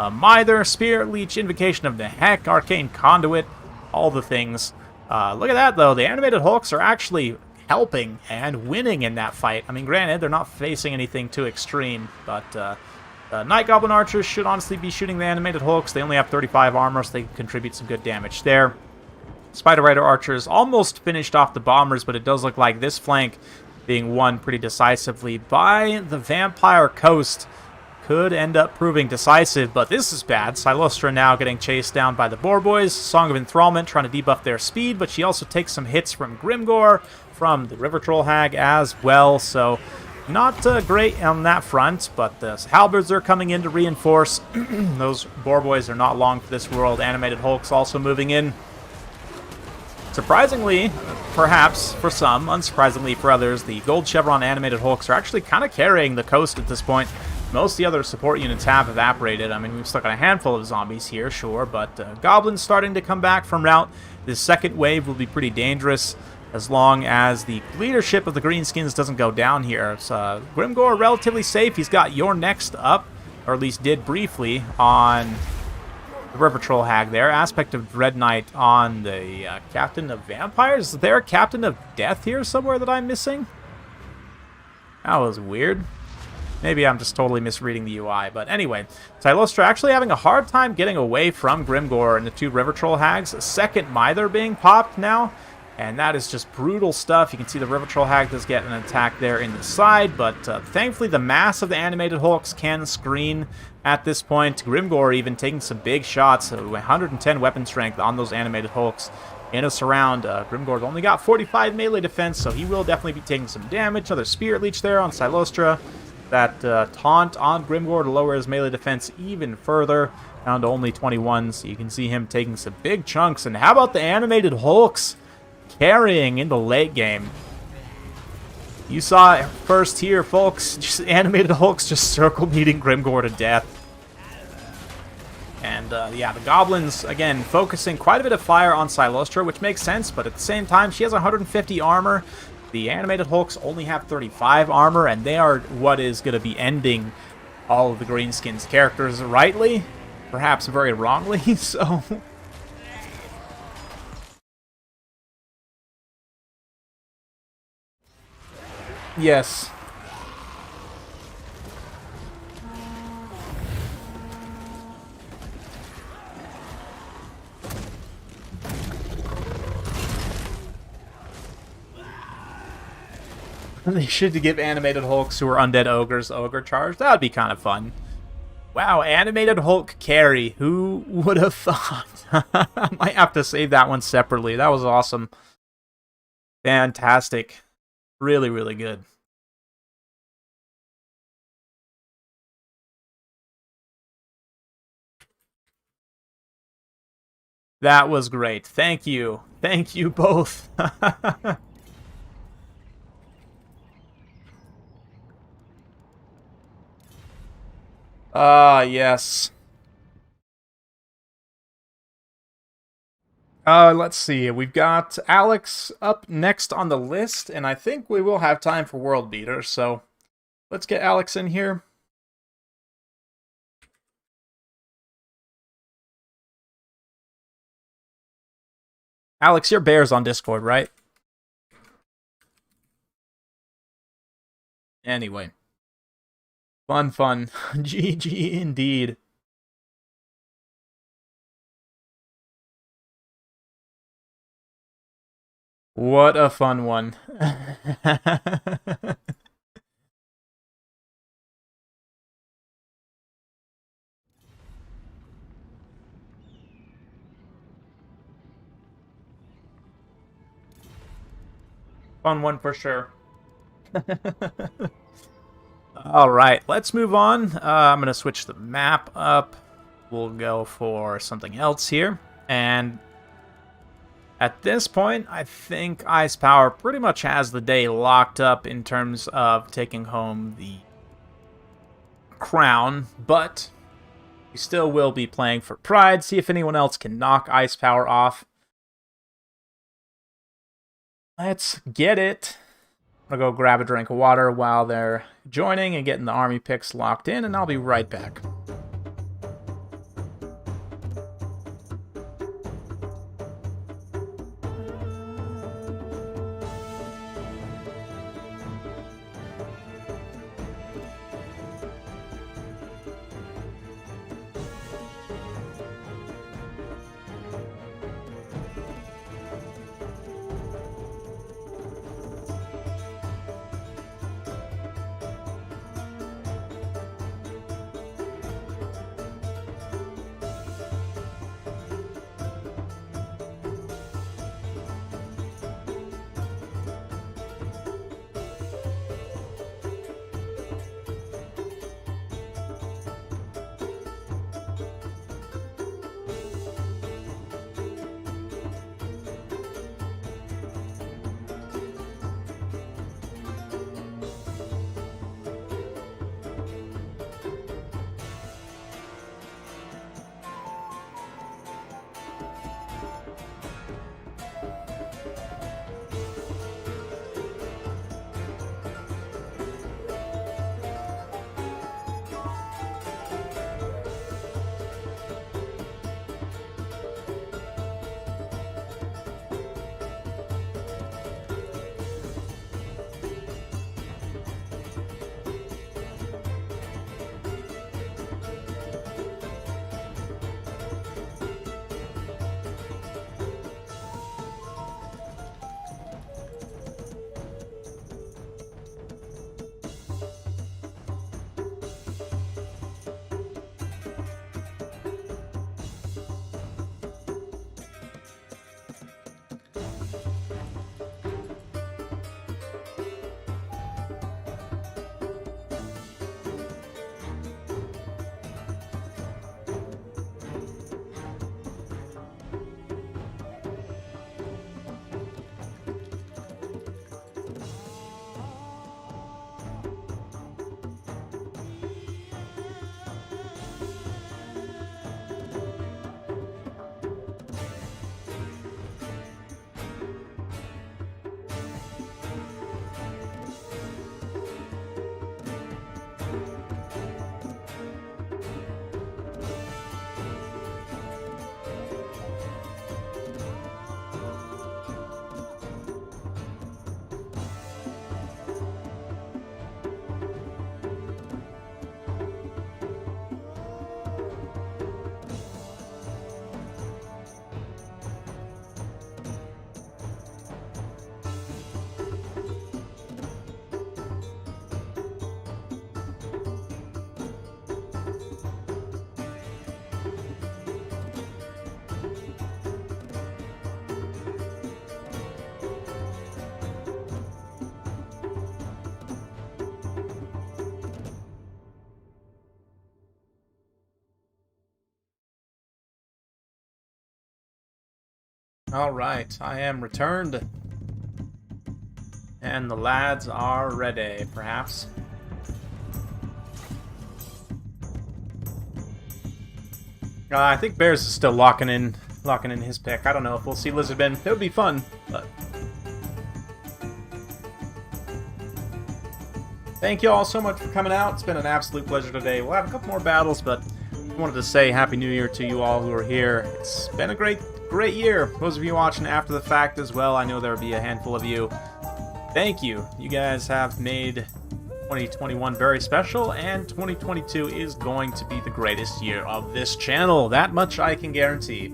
Mither, Spirit Leech, Invocation of the Heck, Arcane Conduit, all the things. Look at that, though. The animated Hulks are actually helping and winning in that fight. I mean, granted, they're not facing anything too extreme, but Night Goblin Archers should honestly be shooting the animated Hulks. They only have 35 armor, so they can contribute some good damage there. Spider Rider Archers almost finished off the Bombers, but it does look like this flank being won pretty decisively by the Vampire Coast could end up proving decisive, but this is bad. Silostra now getting chased down by the Boar Boys. Song of Enthrallment trying to debuff their speed, but she also takes some hits from Grimgor, from the River Troll Hag as well, so not great on that front, but the Halberds are coming in to reinforce. Those Boar Boys are not long for this world. Animated Hulks also moving in. Surprisingly, perhaps for some, unsurprisingly for others, the Gold Chevron Animated Hulks are actually kind of carrying the coast at this point. Most of the other support units have evaporated. I mean, we've stuck on a handful of zombies here, sure, but Goblins starting to come back from route. This second wave will be pretty dangerous as long as the leadership of the Greenskins doesn't go down here. So, Grimgor relatively safe. He's got Your Next up, or at least did briefly, on the River Troll Hag there. Aspect of Dread Knight on the Captain of Vampires. Is there a Captain of Death here somewhere that I'm missing? That was weird. Maybe I'm just totally misreading the UI. But anyway, Silostra actually having a hard time getting away from Grimgor and the two River Troll Hags. A second Mither being popped now. And that is just brutal stuff. You can see the River Troll Hag does get an attack there in the side, but thankfully the mass of the animated Hulks can screen at this point. Grimgor even taking some big shots, 110 weapon strength on those animated Hulks in a surround. Grimgor's only got 45 melee defense, so he will definitely be taking some damage. Another Spirit Leech there on Silostra. That taunt on Grimgor to lower his melee defense even further, down to only 21, so you can see him taking some big chunks. And how about the animated Hulks carrying in the late game? You saw it first here, folks. Just animated Hulks just circle beating Grimgor to death. And yeah, the Goblins, again, focusing quite a bit of fire on Silostra, which makes sense, but at the same time, she has 150 armor. The animated Hulks only have 35 armor, and they are what is going to be ending all of the Greenskins characters rightly, perhaps very wrongly, so... Yes. They should give animated Hulks who are undead ogres ogre charge. That would be kind of fun. Wow, animated Hulk carry. Who would have thought? I might have to save that one separately. That was awesome. Fantastic. Really, really good. That was great. Thank you. Thank you both. Yes. Let's see. We've got Alex up next on the list, and I think we will have time for World Beater, so let's get Alex in here. Alex, your bear's on Discord, right? Anyway. Fun, fun. GG indeed. What a fun one. Fun one for sure. All right, let's move on. I'm going to switch the map up. We'll go for something else here. And at this point, I think Ice Power pretty much has the day locked up in terms of taking home the crown, but we still will be playing for pride, see if anyone else can knock Ice Power off. Let's get it. I'm gonna go grab a drink of water while they're joining and getting the army picks locked in, and I'll be right back. Alright, I am returned. And the lads are ready, perhaps. I think Bears is still locking in his pick. I don't know if we'll see Lizardman. It would be fun, but... Thank you all so much for coming out. It's been an absolute pleasure today. We'll have a couple more battles, but I wanted to say Happy New Year to you all who are here. It's been a great year. Those of you watching after the fact as well, I know there will be a handful of you. Thank you. You guys have made 2021 very special, and 2022 is going to be the greatest year of this channel. That much I can guarantee.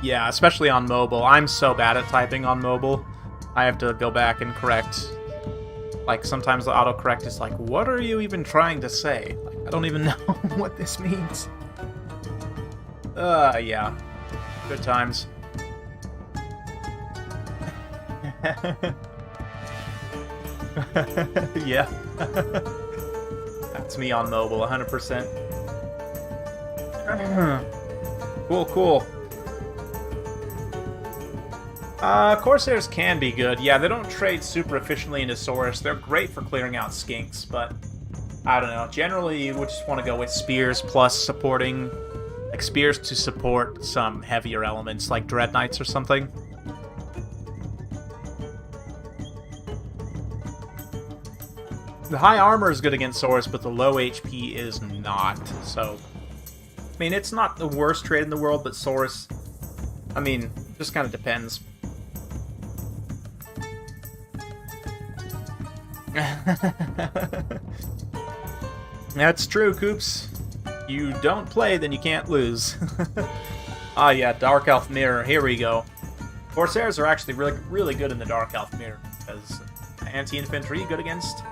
Yeah, especially on mobile. I'm so bad at typing on mobile. I have to go back and correct Like, sometimes the autocorrect is like, what are you even trying to say? Like, I don't even know what this means. Yeah. Good times. Yeah. That's me on mobile, 100%. Cool, cool. Corsairs can be good. Yeah, they don't trade super efficiently into Saurus. They're great for clearing out skinks, but I don't know. Generally, you would just want to go with spears plus supporting, like spears to support some heavier elements, like Dread Knights or something. The high armor is good against Saurus, but the low HP is not. So, I mean, it's not the worst trade in the world, but Saurus, I mean, just kind of depends. That's true, Coops. You don't play, then you can't lose. Ah, yeah, Dark Elf Mirror. Here we go. Corsairs are actually really good in the Dark Elf Mirror, because anti-infantry good against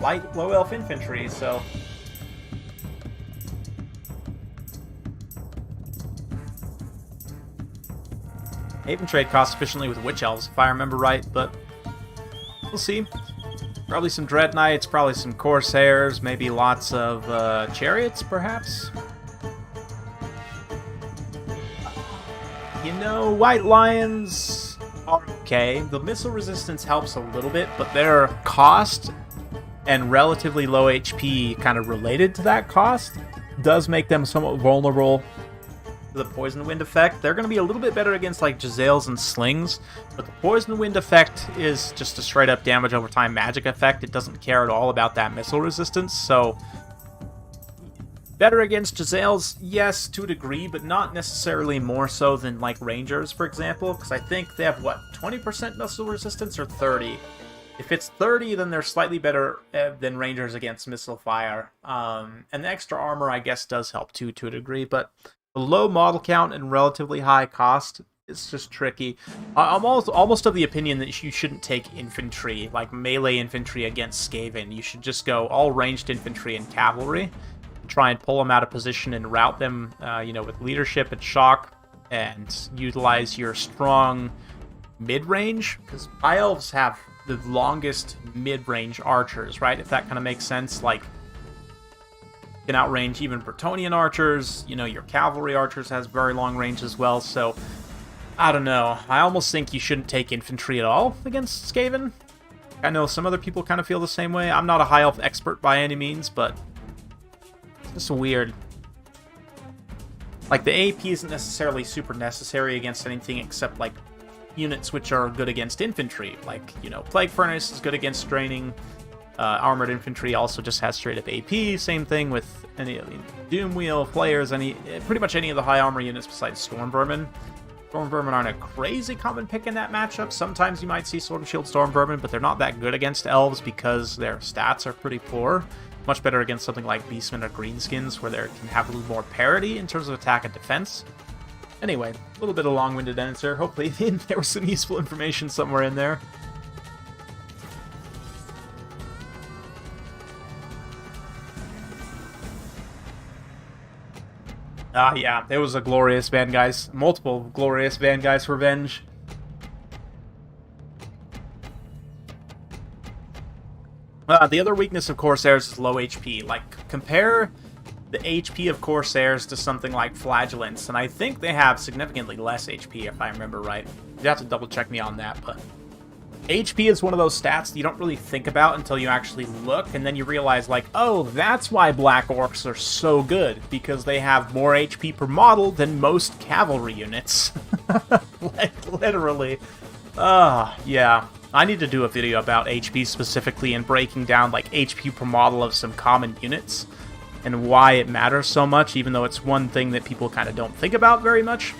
light, low elf infantry, so... They even trade costs efficiently with Witch Elves, if I remember right, but we'll see. Probably some Dread Knights, probably some Corsairs, maybe lots of Chariots, perhaps? You know, White Lions are okay. The missile resistance helps a little bit, but their cost and relatively low HP kind of related to that cost does make them somewhat vulnerable to the Poison Wind effect. They're going to be a little bit better against like Giselles and Slings, but the Poison Wind effect is just a straight up damage over time magic effect. It doesn't care at all about that missile resistance, so better against Giselles, yes, to a degree, but not necessarily more so than like Rangers, for example, because I think they have, what, 20% missile resistance or 30? If it's 30, then they're slightly better than Rangers against missile fire. And the extra armor, I guess, does help too, to a degree, but the low model count and relatively high cost is just tricky. I'm almost of the opinion that you shouldn't take infantry, like melee infantry against Skaven. You should just go all ranged infantry and cavalry, try and pull them out of position and route them, you know, with leadership and shock, and utilize your strong mid-range, because High Elves have the longest mid-range archers, right? If that kind of makes sense, like, you can outrange even Bretonnian archers, you know, your cavalry archers has very long range as well, so, I don't know. I almost think you shouldn't take infantry at all against Skaven. I know some other people kind of feel the same way. I'm not a High Elf expert by any means, but it's just weird. Like, the AP isn't necessarily super necessary against anything except, like, units which are good against infantry. Like, you know, Plague Furnace is good against straining. Armored Infantry also just has straight up AP. Same thing with any Doom Wheel, Flayers, pretty much any of the high armor units besides Storm Vermin. Storm Vermin aren't a crazy common pick in that matchup. Sometimes you might see Sword and Shield Storm Vermin, but they're not that good against Elves because their stats are pretty poor. Much better against something like Beastmen or Greenskins, where they can have a little more parity in terms of attack and defense. Anyway, a little bit of long-winded answer. Hopefully there was some useful information somewhere in there. Yeah, it was a glorious Vangeist. Multiple glorious Vangeist Revenge. The other weakness of Corsairs is low HP. Like, compare the HP of Corsairs to something like Flagellants, and I think they have significantly less HP, if I remember right. You have to double-check me on that, but HP is one of those stats that you don't really think about until you actually look, and then you realize, like, oh, that's why Black Orcs are so good, because they have more HP per model than most cavalry units. Like, literally. Yeah. I need to do a video about HP specifically and breaking down, like, HP per model of some common units and why it matters so much, even though it's one thing that people kind of don't think about very much.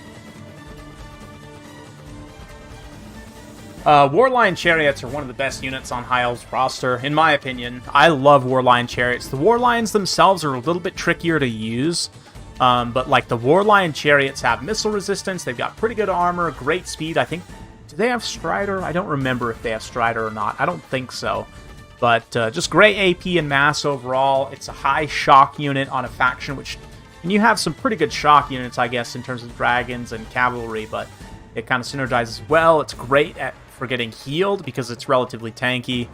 Warline Chariots are one of the best units on High Elves roster, in my opinion. I love Warline Chariots. The Warlines themselves are a little bit trickier to use, but like the Warline Chariots have missile resistance, they've got pretty good armor, great speed. I think, do they have Strider? I don't remember if they have Strider or not. I don't think so. But just great AP and mass overall. It's a high shock unit on a faction, which... And you have some pretty good shock units, I guess, in terms of dragons and cavalry, but it kind of synergizes well. It's great for getting healed because it's relatively tanky.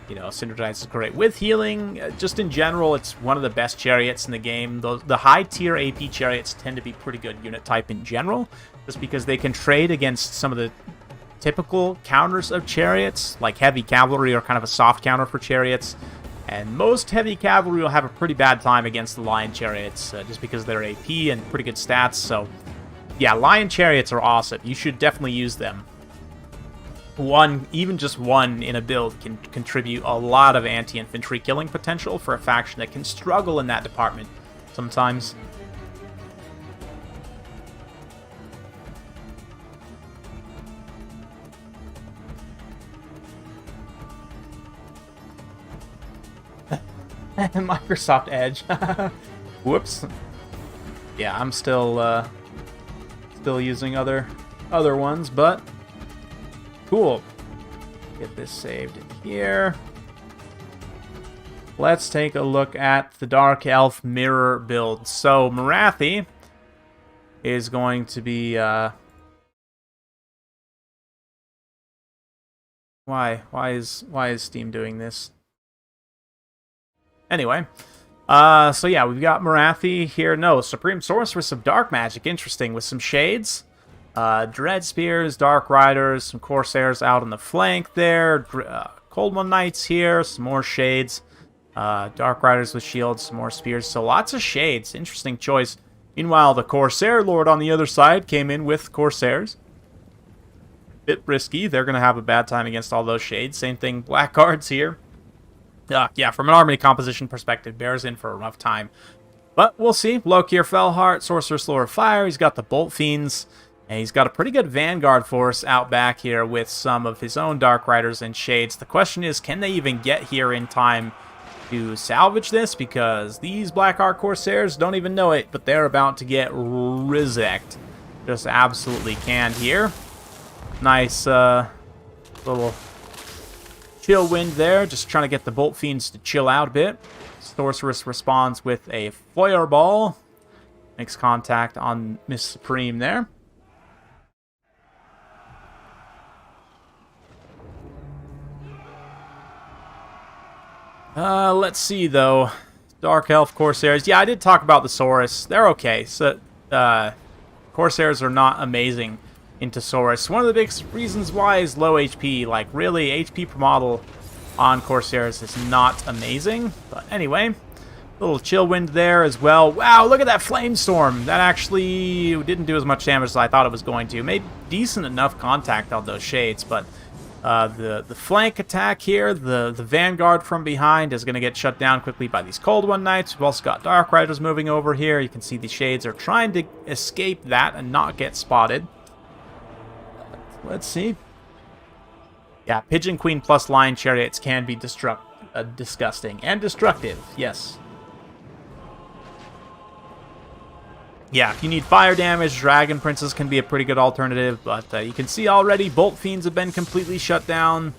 You know, synergizes great with healing. Just in general, it's one of the best chariots in the game. The high-tier AP chariots tend to be pretty good unit type in general, just because they can trade against some of the typical counters of chariots, like heavy cavalry or kind of a soft counter for chariots. And most heavy cavalry will have a pretty bad time against the lion chariots, just because they're AP and pretty good stats. So, yeah, lion chariots are awesome. You should definitely use them. Even just one in a build can contribute a lot of anti-infantry killing potential for a faction that can struggle in that department sometimes. Microsoft Edge. Whoops. Yeah, I'm still using other ones, but cool. Get this saved in here. Let's take a look at the Dark Elf mirror build. So Marathi is going to be why is Steam doing this? Anyway, so yeah, we've got Marathi here. No, Supreme Sorceress of Dark Magic. Interesting, with some shades. Dread Spears, Dark Riders, some Corsairs out on the flank there. Cold One Knights here, some more shades. Dark Riders with shields, some more spears. So lots of shades. Interesting choice. Meanwhile, the Corsair Lord on the other side came in with Corsairs. Bit risky. They're going to have a bad time against all those shades. Same thing, Blackguards here. Yeah, from an army composition perspective, Bear's in for a rough time. But we'll see. Lokir Fellheart, Sorceress Lord of Fire. He's got the Bolt Fiends. And he's got a pretty good Vanguard force out back here with some of his own Dark Riders and Shades. The question is, can they even get here in time to salvage this? Because these Blackheart Corsairs don't even know it, but they're about to get rizeked. Just absolutely canned here. Nice little chill wind there, just trying to get the Bolt Fiends to chill out a bit. Sorceress responds with a Feuerball. Makes contact on Miss Supreme there. Let's see, though. Dark Elf Corsairs. Yeah, I did talk about the Saurus. They're okay. So, Corsairs are not amazing into Saurus. One of the big reasons why is low HP. Like, really, HP per model on Corsairs is not amazing. But anyway, a little chill wind there as well. Wow, look at that Flamestorm. That actually didn't do as much damage as I thought it was going to. Made decent enough contact on those shades, but the flank attack here, the Vanguard from behind is going to get shut down quickly by these Cold One Knights. We've also got Dark Riders moving over here. You can see the shades are trying to escape that and not get spotted. Let's see. Yeah, Pigeon Queen plus Lion Chariots can be disgusting and destructive, yes. Yeah, if you need fire damage, Dragon Princes can be a pretty good alternative, but you can see already Bolt Fiends have been completely shut down.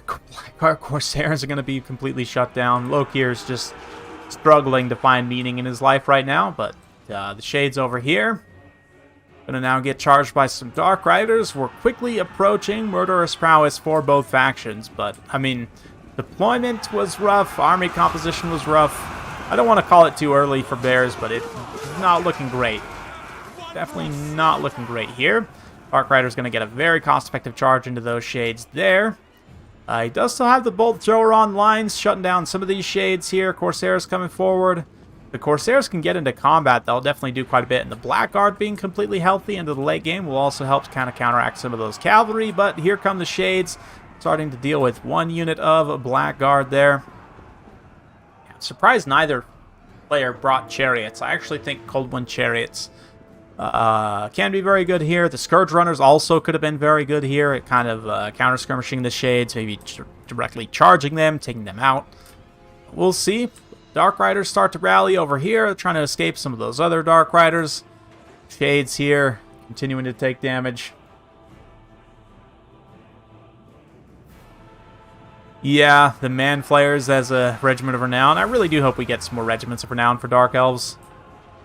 Blackheart Corsairs are going to be completely shut down. Lokir's just struggling to find meaning in his life right now, but the Shades over here gonna now get charged by some Dark Riders. We're quickly approaching Murderous Prowess for both factions, but, I mean, deployment was rough, army composition was rough. I don't want to call it too early for Bears, but it's not looking great. Definitely not looking great here. Dark Rider's gonna get a very cost-effective charge into those Shades there. He does still have the Bolt Thrower on lines, shutting down some of these Shades here. Corsairs coming forward. The Corsairs can get into combat. They'll definitely do quite a bit. And the Blackguard being completely healthy into the late game will also help to kind of counteract some of those cavalry. But here come the Shades, starting to deal with one unit of Blackguard there. Surprised neither player brought Chariots. I actually think Cold One Chariots can be very good here. The Scourge Runners also could have been very good here at kind of counter-skirmishing the Shades, maybe directly charging them, taking them out. We'll see. Dark Riders start to rally over here, trying to escape some of those other Dark Riders. Shades here, continuing to take damage. Yeah, the Man Flayers as a Regiment of Renown. I really do hope we get some more Regiments of Renown for Dark Elves.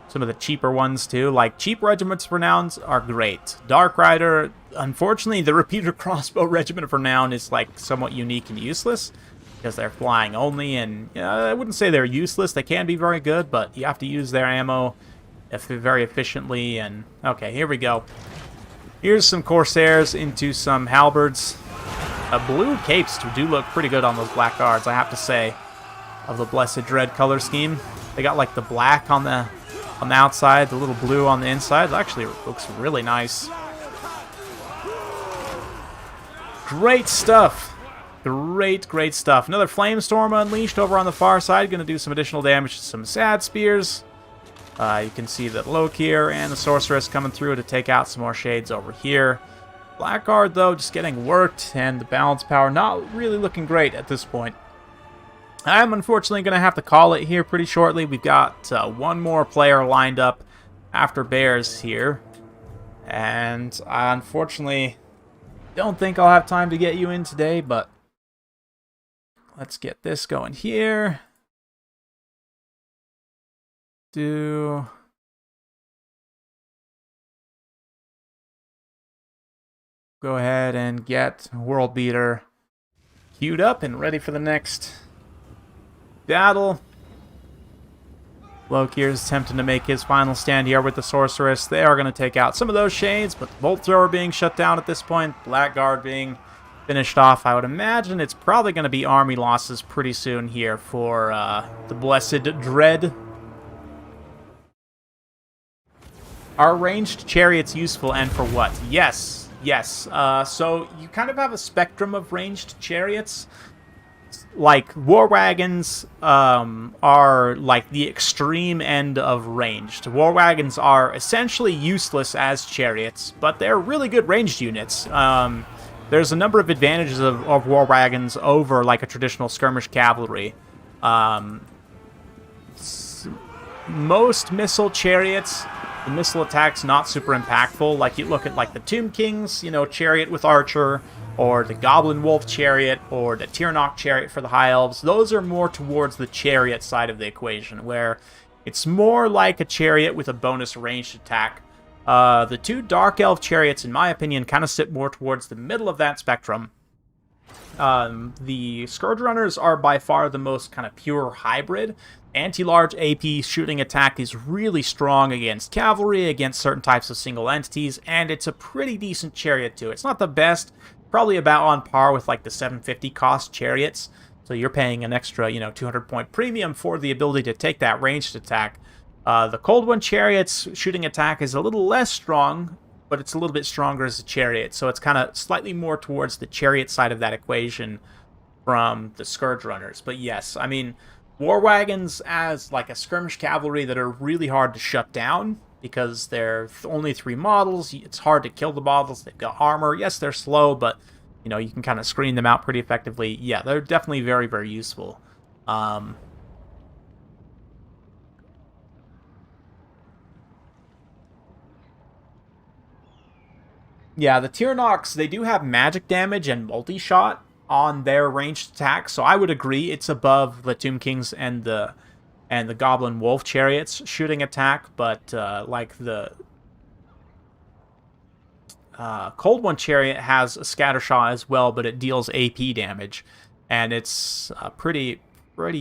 Some of the cheaper ones, too. Like, cheap Regiments of Renown are great. Dark Rider, unfortunately, the Repeater Crossbow Regiment of Renown is, like, somewhat unique and useless. Because they're flying only, and I wouldn't say they're useless. They can be very good, but you have to use their ammo very efficiently. And okay, here we go. Here's some Corsairs into some Halberds. Blue capes do look pretty good on those black guards, I have to say, of the Blessed Dread color scheme. They got like the black on the outside, the little blue on the inside. It actually looks really nice. Great stuff. Great stuff. Another Flamestorm unleashed over on the far side. Going to do some additional damage to some Sad Spears. You can see that Lokir and the Sorceress coming through to take out some more Shades over here. Blackguard, though, just getting worked, and the balance power not really looking great at this point. I'm unfortunately going to have to call it here pretty shortly. We've got one more player lined up after Bears here. And I unfortunately don't think I'll have time to get you in today, but let's get this going here. Go ahead and get World Beater queued up and ready for the next battle. Lokir's attempting to make his final stand here with the Sorceress. They are going to take out some of those Shades, but the Bolt Thrower being shut down at this point, Blackguard being finished off. I would imagine it's probably going to be army losses pretty soon here for the Blessed Dread. Are ranged chariots useful, and for what? Yes. So you kind of have a spectrum of ranged chariots. Like, War Wagons are like the extreme end of ranged. War Wagons are essentially useless as chariots, but they're really good ranged units. There's a number of advantages of War Wagons over like a traditional skirmish cavalry. Most missile chariots, the missile attack's not super impactful. Like, you look at like the Tomb King's, chariot with archer, or the Goblin Wolf chariot, or the Tyrnok chariot for the High Elves. Those are more towards the chariot side of the equation, where it's more like a chariot with a bonus ranged attack. The two Dark Elf chariots, in my opinion, kind of sit more towards the middle of that spectrum. The Scourge Runners are by far the most kind of pure hybrid. Anti-large AP shooting attack is really strong against cavalry, against certain types of single entities, and it's a pretty decent chariot too. It's not the best, probably about on par with like the 750 cost chariots, so you're paying an extra, 200 point premium for the ability to take that ranged attack. The Cold One Chariot's shooting attack is a little less strong, but it's a little bit stronger as a chariot, so it's kind of slightly more towards the chariot side of that equation from the Scourge Runners. But yes, I mean, War Wagons as like a skirmish cavalry that are really hard to shut down because they're only 3 models. It's hard to kill the models. They've got armor. Yes, they're slow, but you can kind of screen them out pretty effectively. Yeah, they're definitely very, very useful. Yeah, the Tyrnoks, they do have magic damage and multi-shot on their ranged attack, so I would agree it's above the Tomb Kings and the Goblin Wolf chariots shooting attack, but like the Cold One chariot has a scattershot as well, but it deals AP damage, and it's pretty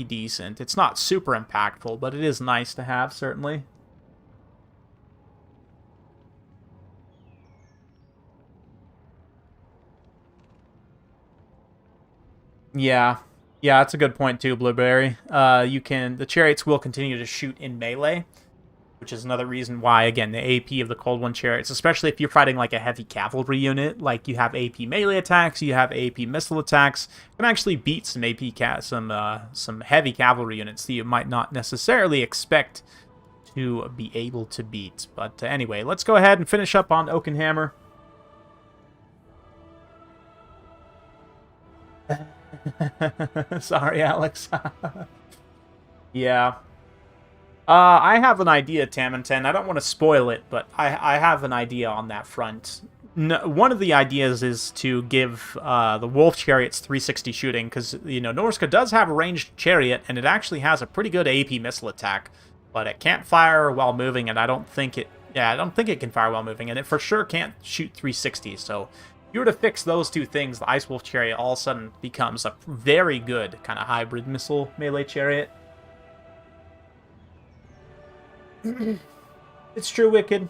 decent. It's not super impactful, but it is nice to have, certainly. Yeah, that's a good point too, Blueberry. The chariots will continue to shoot in melee, which is another reason why, again, the AP of the Cold One chariots, especially if you're fighting like a heavy cavalry unit, like you have AP melee attacks, you have AP missile attacks, can actually beat some some heavy cavalry units that you might not necessarily expect to be able to beat. But anyway, let's go ahead and finish up on Oakenhammer. Sorry, Alex. Yeah. I have an idea, Tamanten. I don't want to spoil it, but I have an idea on that front. No, one of the ideas is to give the Wolf Chariots 360 shooting, because, Norska does have a ranged chariot, and it actually has a pretty good AP missile attack, but it can't fire while moving, and I don't think it can fire while moving, and it for sure can't shoot 360, so if you were to fix those two things, the Ice Wolf Chariot all of a sudden becomes a very good kind of hybrid missile melee chariot. It's true, Wicked.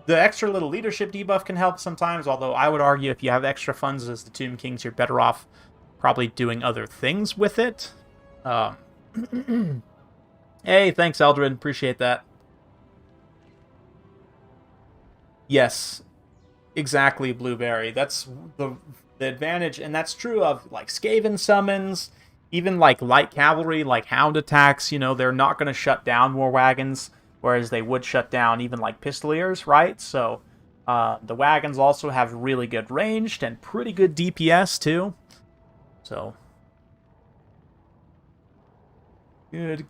The extra little leadership debuff can help sometimes, although I would argue if you have extra funds as the Tomb Kings, you're better off probably doing other things with it. Hey, thanks, Eldrin. Appreciate that. Yes, exactly, Blueberry. That's the advantage, and that's true of, like, Skaven summons, even, like, light cavalry, like Hound attacks. They're not going to shut down War Wagons, whereas they would shut down even like Pistoliers, right? So the Wagons also have really good ranged and pretty good DPS too. So good.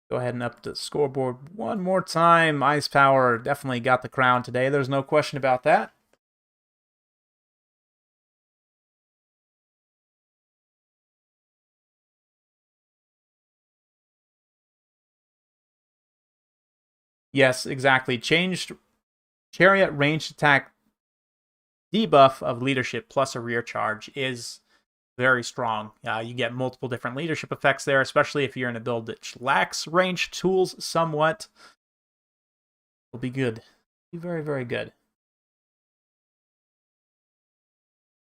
Go ahead and up the scoreboard one more time. Ice Power definitely got the crown today. There's no question about that. Yes, exactly. Changed Chariot ranged attack debuff of leadership plus a rear charge is very strong. You get multiple different leadership effects there, especially if you're in a build that lacks ranged tools somewhat. It'll be good. Be very, very good.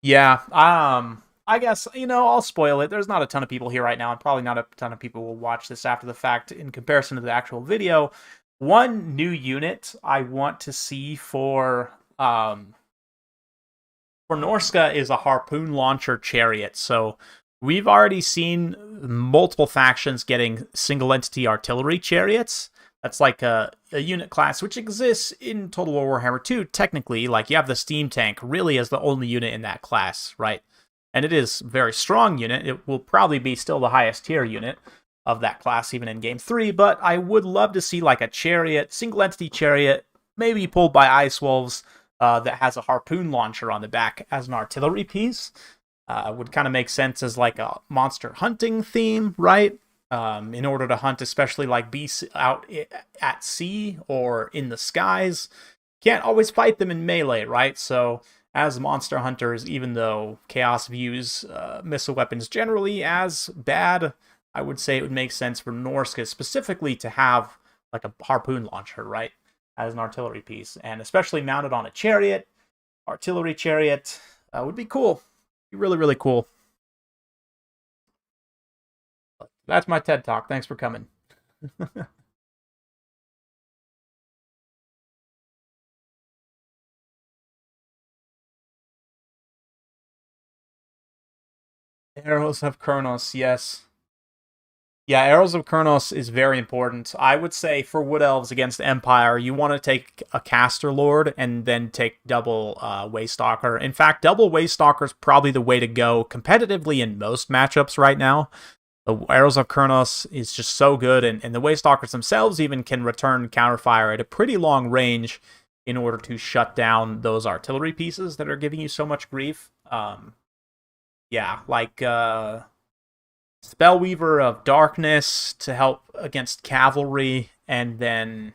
Yeah, I guess, I'll spoil it. There's not a ton of people here right now, and probably not a ton of people will watch this after the fact in comparison to the actual video. One new unit I want to see for Norska is a harpoon launcher chariot. So we've already seen multiple factions getting single entity artillery chariots. That's like a unit class which exists in Total War Warhammer 2, technically. Like, you have the steam tank really as the only unit in that class, right? And it is a very strong unit. It will probably be still the highest tier unit of that class, even in Game 3, but I would love to see like a chariot, single entity chariot, maybe pulled by Ice Wolves, that has a harpoon launcher on the back as an artillery piece. Would kind of make sense as like a monster hunting theme, right? In order to hunt, especially like beasts out at sea or in the skies. Can't always fight them in melee, right? So as monster hunters, even though Chaos views missile weapons generally as bad, I would say it would make sense for Norska specifically to have like a harpoon launcher, right? As an artillery piece. And especially mounted on a chariot, artillery chariot, would be cool. Be really, really cool. That's my TED Talk. Thanks for coming. Arrows of Kurnos, yes. Yeah, Arrows of Kurnos is very important. I would say for Wood Elves against Empire, you want to take a Caster Lord and then take double Waystalker. In fact, double Waystalker is probably the way to go competitively in most matchups right now. The Arrows of Kurnos is just so good, and the Waystalkers themselves even can return counterfire at a pretty long range in order to shut down those artillery pieces that are giving you so much grief. Yeah, like Spellweaver of Darkness to help against cavalry, and then,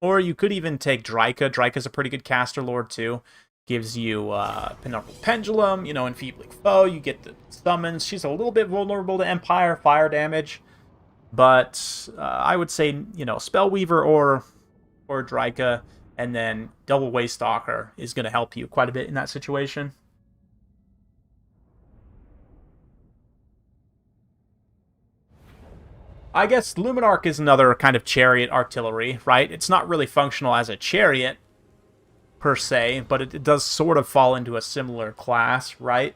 or you could even take Dryka. Dryka's a pretty good caster lord too. Gives you Pinocchio Pendulum, Enfeebling Foe. You get the summons. She's a little bit vulnerable to Empire fire damage, but I would say Spellweaver or Dryka, and then double Waystalker is going to help you quite a bit in that situation. I guess Luminarch is another kind of chariot artillery, right? It's not really functional as a chariot, per se, but it does sort of fall into a similar class, right?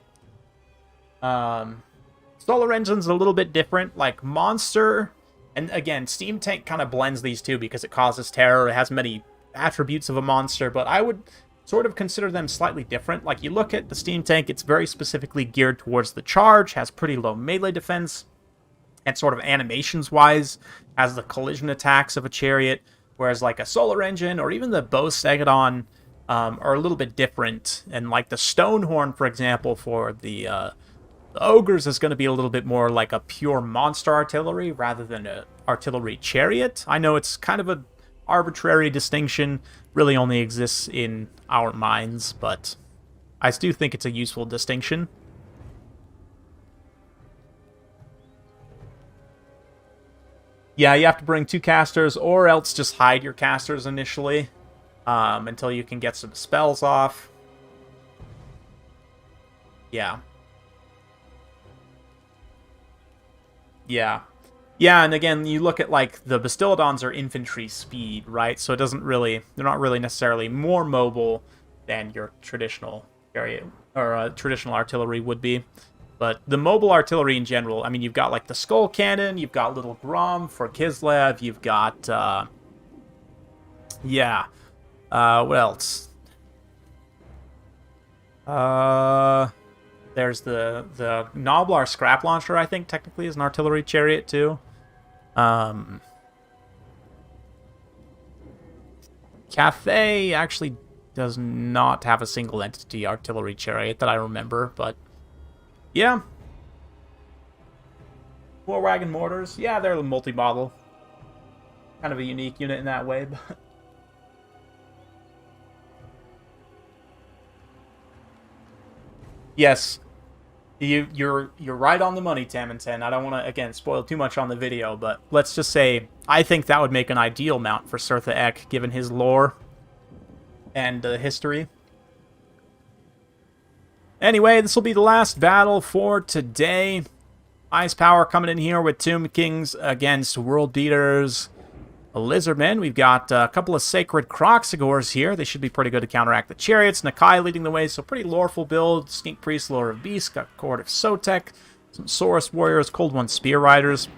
Solar Engine's a little bit different, like Monster, and again, Steam Tank kind of blends these two because it causes terror, it has many attributes of a monster, but I would sort of consider them slightly different. Like, you look at the Steam Tank, it's very specifically geared towards the charge, has pretty low melee defense, and sort of animations-wise, has the collision attacks of a chariot, Whereas like a solar engine or even the bow Stegodon are a little bit different. And like the Stonehorn, for example, for the ogres is going to be a little bit more like a pure monster artillery rather than an artillery chariot. I know it's kind of an arbitrary distinction, really only exists in our minds, but I do think it's a useful distinction. Yeah, you have to bring 2 casters, or else just hide your casters initially until you can get some spells off. Yeah. Yeah. Yeah, and again, you look at, like, the Bastiladons are infantry speed, right? So it doesn't really... They're not really necessarily more mobile than your traditional chariot, or traditional artillery would be. But the mobile artillery in general, I mean, you've got, like, the Skull Cannon, you've got Little Grom for Kislev, you've got, yeah. What else? There's the Noblar Scrap Launcher, I think, technically is an artillery chariot, too. Cathay actually does not have a single entity artillery chariot that I remember, but yeah. War Wagon Mortars, yeah, they're multi-model. Kind of a unique unit in that way, but... Yes. You're right on the money, Tam10. I don't want to, again, spoil too much on the video, but let's just say I think that would make an ideal mount for Sirtha Ek, given his lore and history. Anyway, this will be the last battle for today. Ice Power coming in here with Tomb Kings against World Beaters. Lizardmen, we've got a couple of Sacred Croxigors here. They should be pretty good to counteract the Chariots. Nakai leading the way, so pretty loreful build. Skink Priest, Lore of Beast, got Court of Sotek, some Saurus Warriors, Cold One Spear Riders.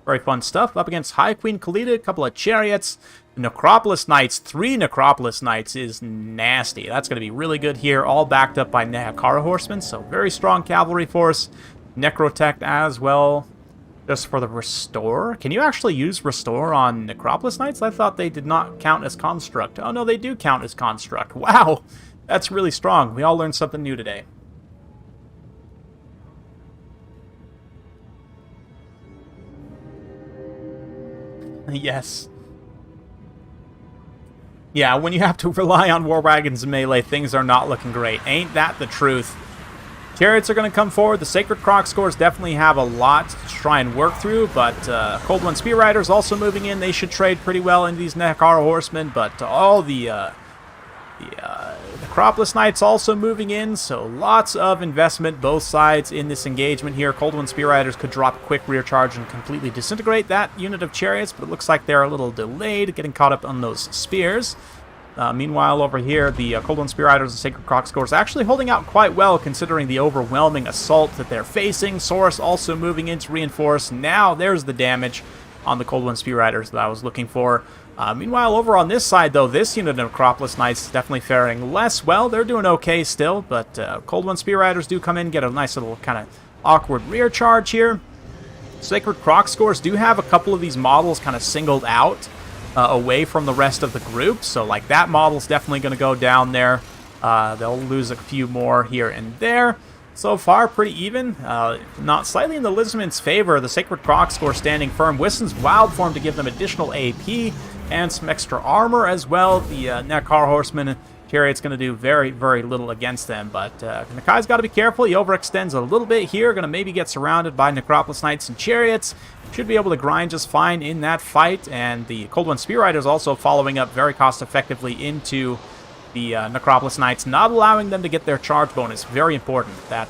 Very fun stuff. Up against High Queen Khalida, a couple of Chariots. Necropolis Knights, 3 Necropolis Knights is nasty. That's going to be really good here, all backed up by Nehakara Horsemen, so very strong cavalry force. Necrotech as well. Just for the Restore. Can you actually use Restore on Necropolis Knights? I thought they did not count as Construct. Oh, no, they do count as Construct. Wow! That's really strong. We all learned something new today. Yes. Yeah, when you have to rely on War Wagons and melee, things are not looking great. Ain't that the truth? Chariots are going to come forward. The Sacred Croxigors definitely have a lot to try and work through, but Cold One Spear Riders also moving in. They should trade pretty well in these Nehakara Horsemen, but all the Necropolis Knights also moving in, so lots of investment both sides in this engagement here. Cold One Spear Riders could drop a quick rear charge and completely disintegrate that unit of Chariots, but it looks like they're a little delayed, getting caught up on those spears. Meanwhile, over here, the Cold One Spear Riders and Sacred Croxigors actually holding out quite well, considering the overwhelming assault that they're facing. Saurus also moving in to reinforce. Now, there's the damage on the Cold One Spear Riders that I was looking for. Meanwhile, over on this side, though, this unit of Necropolis Knights is definitely faring less well. They're doing okay still, but Cold One Spear Riders do come in, get a nice little kind of awkward rear charge here. Sacred Croxigors do have a couple of these models kind of singled out away from the rest of the group, so like that model's definitely going to go down there. They'll lose a few more here and there. So far, pretty even. Not slightly in the Lizardmen's favor. The Sacred Croxigor standing firm. Wissen's Wild Form to give them additional AP and some extra armor as well. The Nehakara Horseman Chariot's going to do very, very little against them, but Nakai's got to be careful. He overextends a little bit here. Going to maybe get surrounded by Necropolis Knights and Chariots. Should be able to grind just fine in that fight, and the Cold One Spear Riders also following up very cost-effectively into the Necropolis Knights, not allowing them to get their charge bonus. Very important. That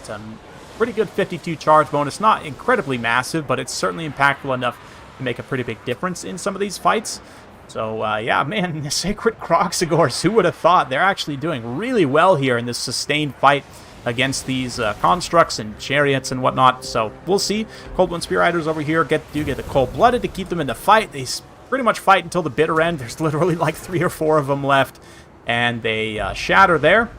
pretty good 52 charge bonus. Not incredibly massive, but it's certainly impactful enough to make a pretty big difference in some of these fights. So, yeah, man, the Sacred Croxigors, who would have thought? They're actually doing really well here in this sustained fight against these constructs and chariots and whatnot. So, we'll see. Cold One Spear Riders over here do get the cold-blooded to keep them in the fight. They pretty much fight until the bitter end. There's literally like 3 or 4 of them left, and they shatter there.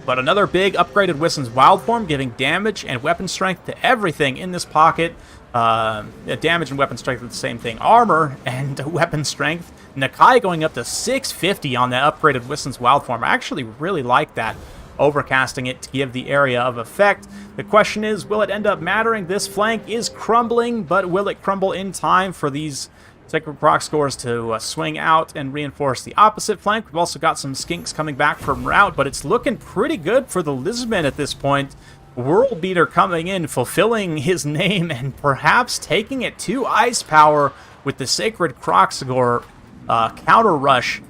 But another big upgraded Wissen's Wild Form, giving damage and weapon strength to everything in this pocket. Damage and weapon strength are the same thing. Armor and weapon strength. Nakai going up to 650 on that upgraded Wissen's Wild Form. I actually really like that. Overcasting it to give the area of effect. The question is, will it end up mattering? This flank is crumbling, but will it crumble in time for these Sacred Crocscores to swing out and reinforce the opposite flank? We've also got some skinks coming back from route, but it's looking pretty good for the Lizardmen at this point. World Beater coming in, fulfilling his name, and perhaps taking it to Ice Power with the Sacred Crocscore counter rush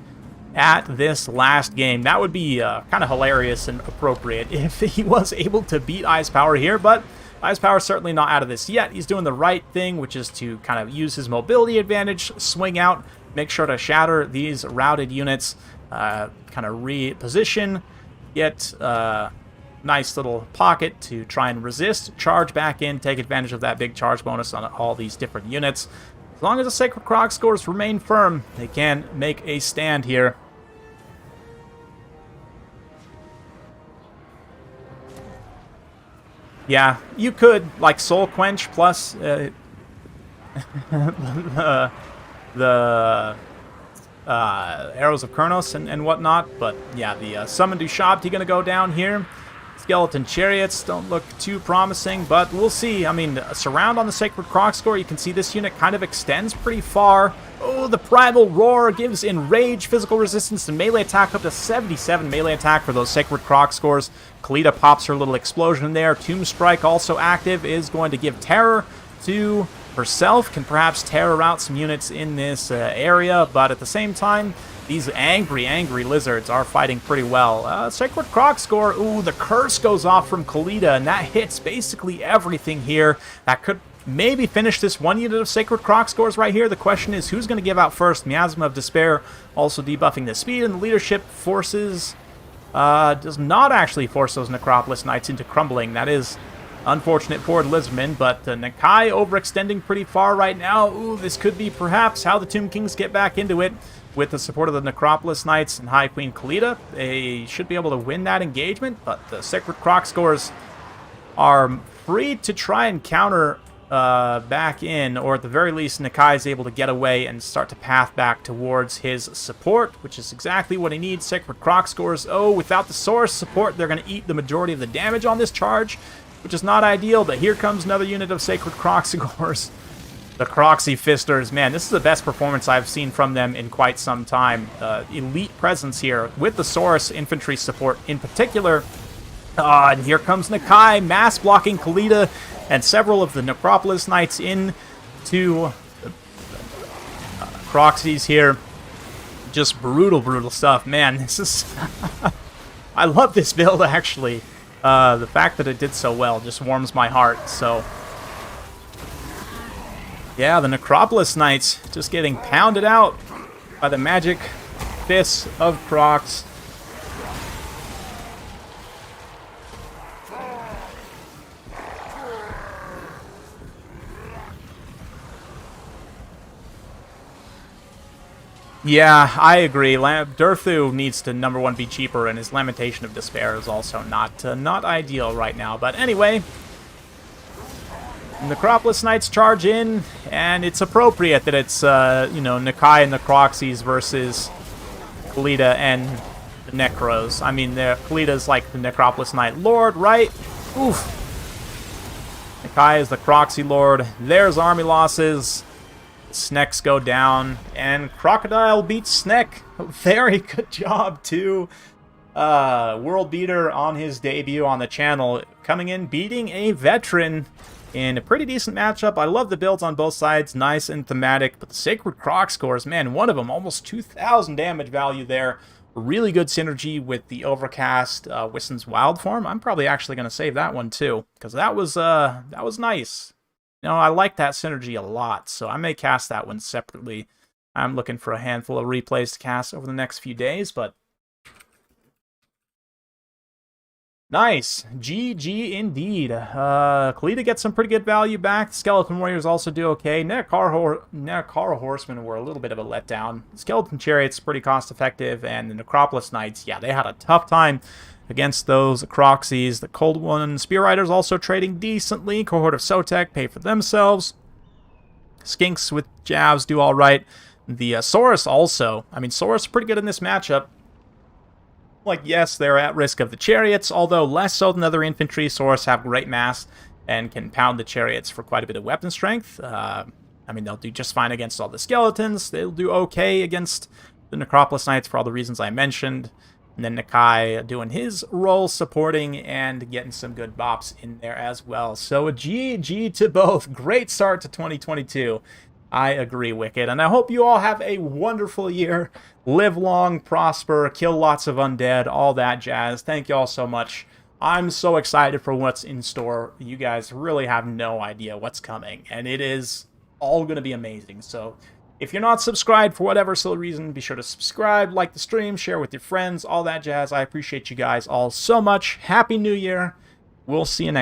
at this last game. That would be kind of hilarious and appropriate if he was able to beat Ice Power here, but Ice Power certainly not out of this yet. He's doing the right thing, which is to kind of use his mobility advantage, swing out, make sure to shatter these routed units, kind of reposition, get nice little pocket to try and resist, charge back in, take advantage of that big charge bonus on all these different units. As long as the Sacred Crocscores remain firm, they can make a stand here. Yeah, you could, like, Soul Quench plus the Arrows of Kurnos and whatnot, but yeah, the Summon Dushabti going to go down here. Skeleton Chariots don't look too promising, but we'll see. I mean, surround on the Sacred Crocscore. You can see this unit kind of extends pretty far. Oh, the Primal Roar gives Enrage physical resistance to melee attack, up to 77 melee attack for those Sacred Crocscores. Kalita pops her little explosion in there. Tomb Strike, also active, is going to give terror to herself. Can perhaps terror out some units in this area, but at the same time, these angry lizards are fighting pretty well. Sacred Crocscore, ooh, the curse goes off from Kalita, and that hits basically everything here. That could maybe finish this one unit of Sacred Crocscores right here. The question is, who's going to give out first? Miasma of Despair also debuffing the speed, and the leadership forces... does not actually force those Necropolis Knights into crumbling. That is unfortunate for the Lizardmen, but Nakai overextending pretty far right now. Ooh, this could be perhaps how the Tomb Kings get back into it. With the support of the Necropolis Knights and High Queen Kalita, they should be able to win that engagement, but the Sacred Crocscores are free to try and counter back in, or at the very least, Nakai is able to get away and start to path back towards his support, which is exactly what he needs. Sacred Crocscores, oh, without the source support, they're going to eat the majority of the damage on this charge, which is not ideal, but here comes another unit of Sacred Crocscores. The Croxy Fisters, man, this is the best performance I've seen from them in quite some time. Elite presence here with the Saurus infantry support in particular. And here comes Nakai, mass blocking Kalita and several of the Necropolis Knights into Croxies here. Just brutal stuff. Man, this is... I love this build, actually. The fact that it did so well just warms my heart, so... Yeah, the Necropolis Knights just getting pounded out by the magic fists of Crocs. Yeah, I agree. Durthu needs to, number one, be cheaper, and his Lamentation of Despair is also not ideal right now. But anyway... Necropolis Knights charge in, and it's appropriate that it's, you know, Nakai and the Croxies versus Kalita and the Necros. I mean, Kalita's like the Necropolis Knight Lord, right? Oof. Nakai is the Croxy Lord. There's army losses. Snecks go down, and Crocodile beats Sneck. Very good job, too. World Beater on his debut on the channel, coming in, beating a veteran in a pretty decent matchup. I love the builds on both sides, nice and thematic, but the Sacred Crocscores, man, one of them, almost 2,000 damage value there. Really good synergy with the Overcast Wissen's Wild Form. I'm probably actually going to save that one too, because that was nice. You know, I like that synergy a lot, so I may cast that one separately. I'm looking for a handful of replays to cast over the next few days, but Nice. GG indeed. Kalita gets some pretty good value back. Skeleton Warriors also do okay. Nekara Horsemen were a little bit of a letdown. Skeleton Chariots pretty cost effective, and the Necropolis Knights, yeah, they had a tough time against those Croxies. The Cold One Spear Riders also trading decently. Cohort of Sotek pay for themselves. Skinks with Jabs do alright. The Saurus also. I mean, Saurus pretty good in this matchup. Like, yes, they're at risk of the Chariots, although less so than other infantry. Saurus have great mass and can pound the Chariots for quite a bit of weapon strength. I mean, they'll do just fine against all the Skeletons. They'll do okay against the Necropolis Knights for all the reasons I mentioned. And then Nakai doing his role, supporting and getting some good bops in there as well. So a GG to both. Great start to 2022. I agree, Wicked. And I hope you all have a wonderful year. Live long, prosper, kill lots of undead, all that jazz. Thank you all so much. I'm so excited for what's in store. You guys really have no idea what's coming. And it is all going to be amazing. So if you're not subscribed for whatever silly reason, be sure to subscribe, like the stream, share with your friends, all that jazz. I appreciate you guys all so much. Happy New Year. We'll see you next time.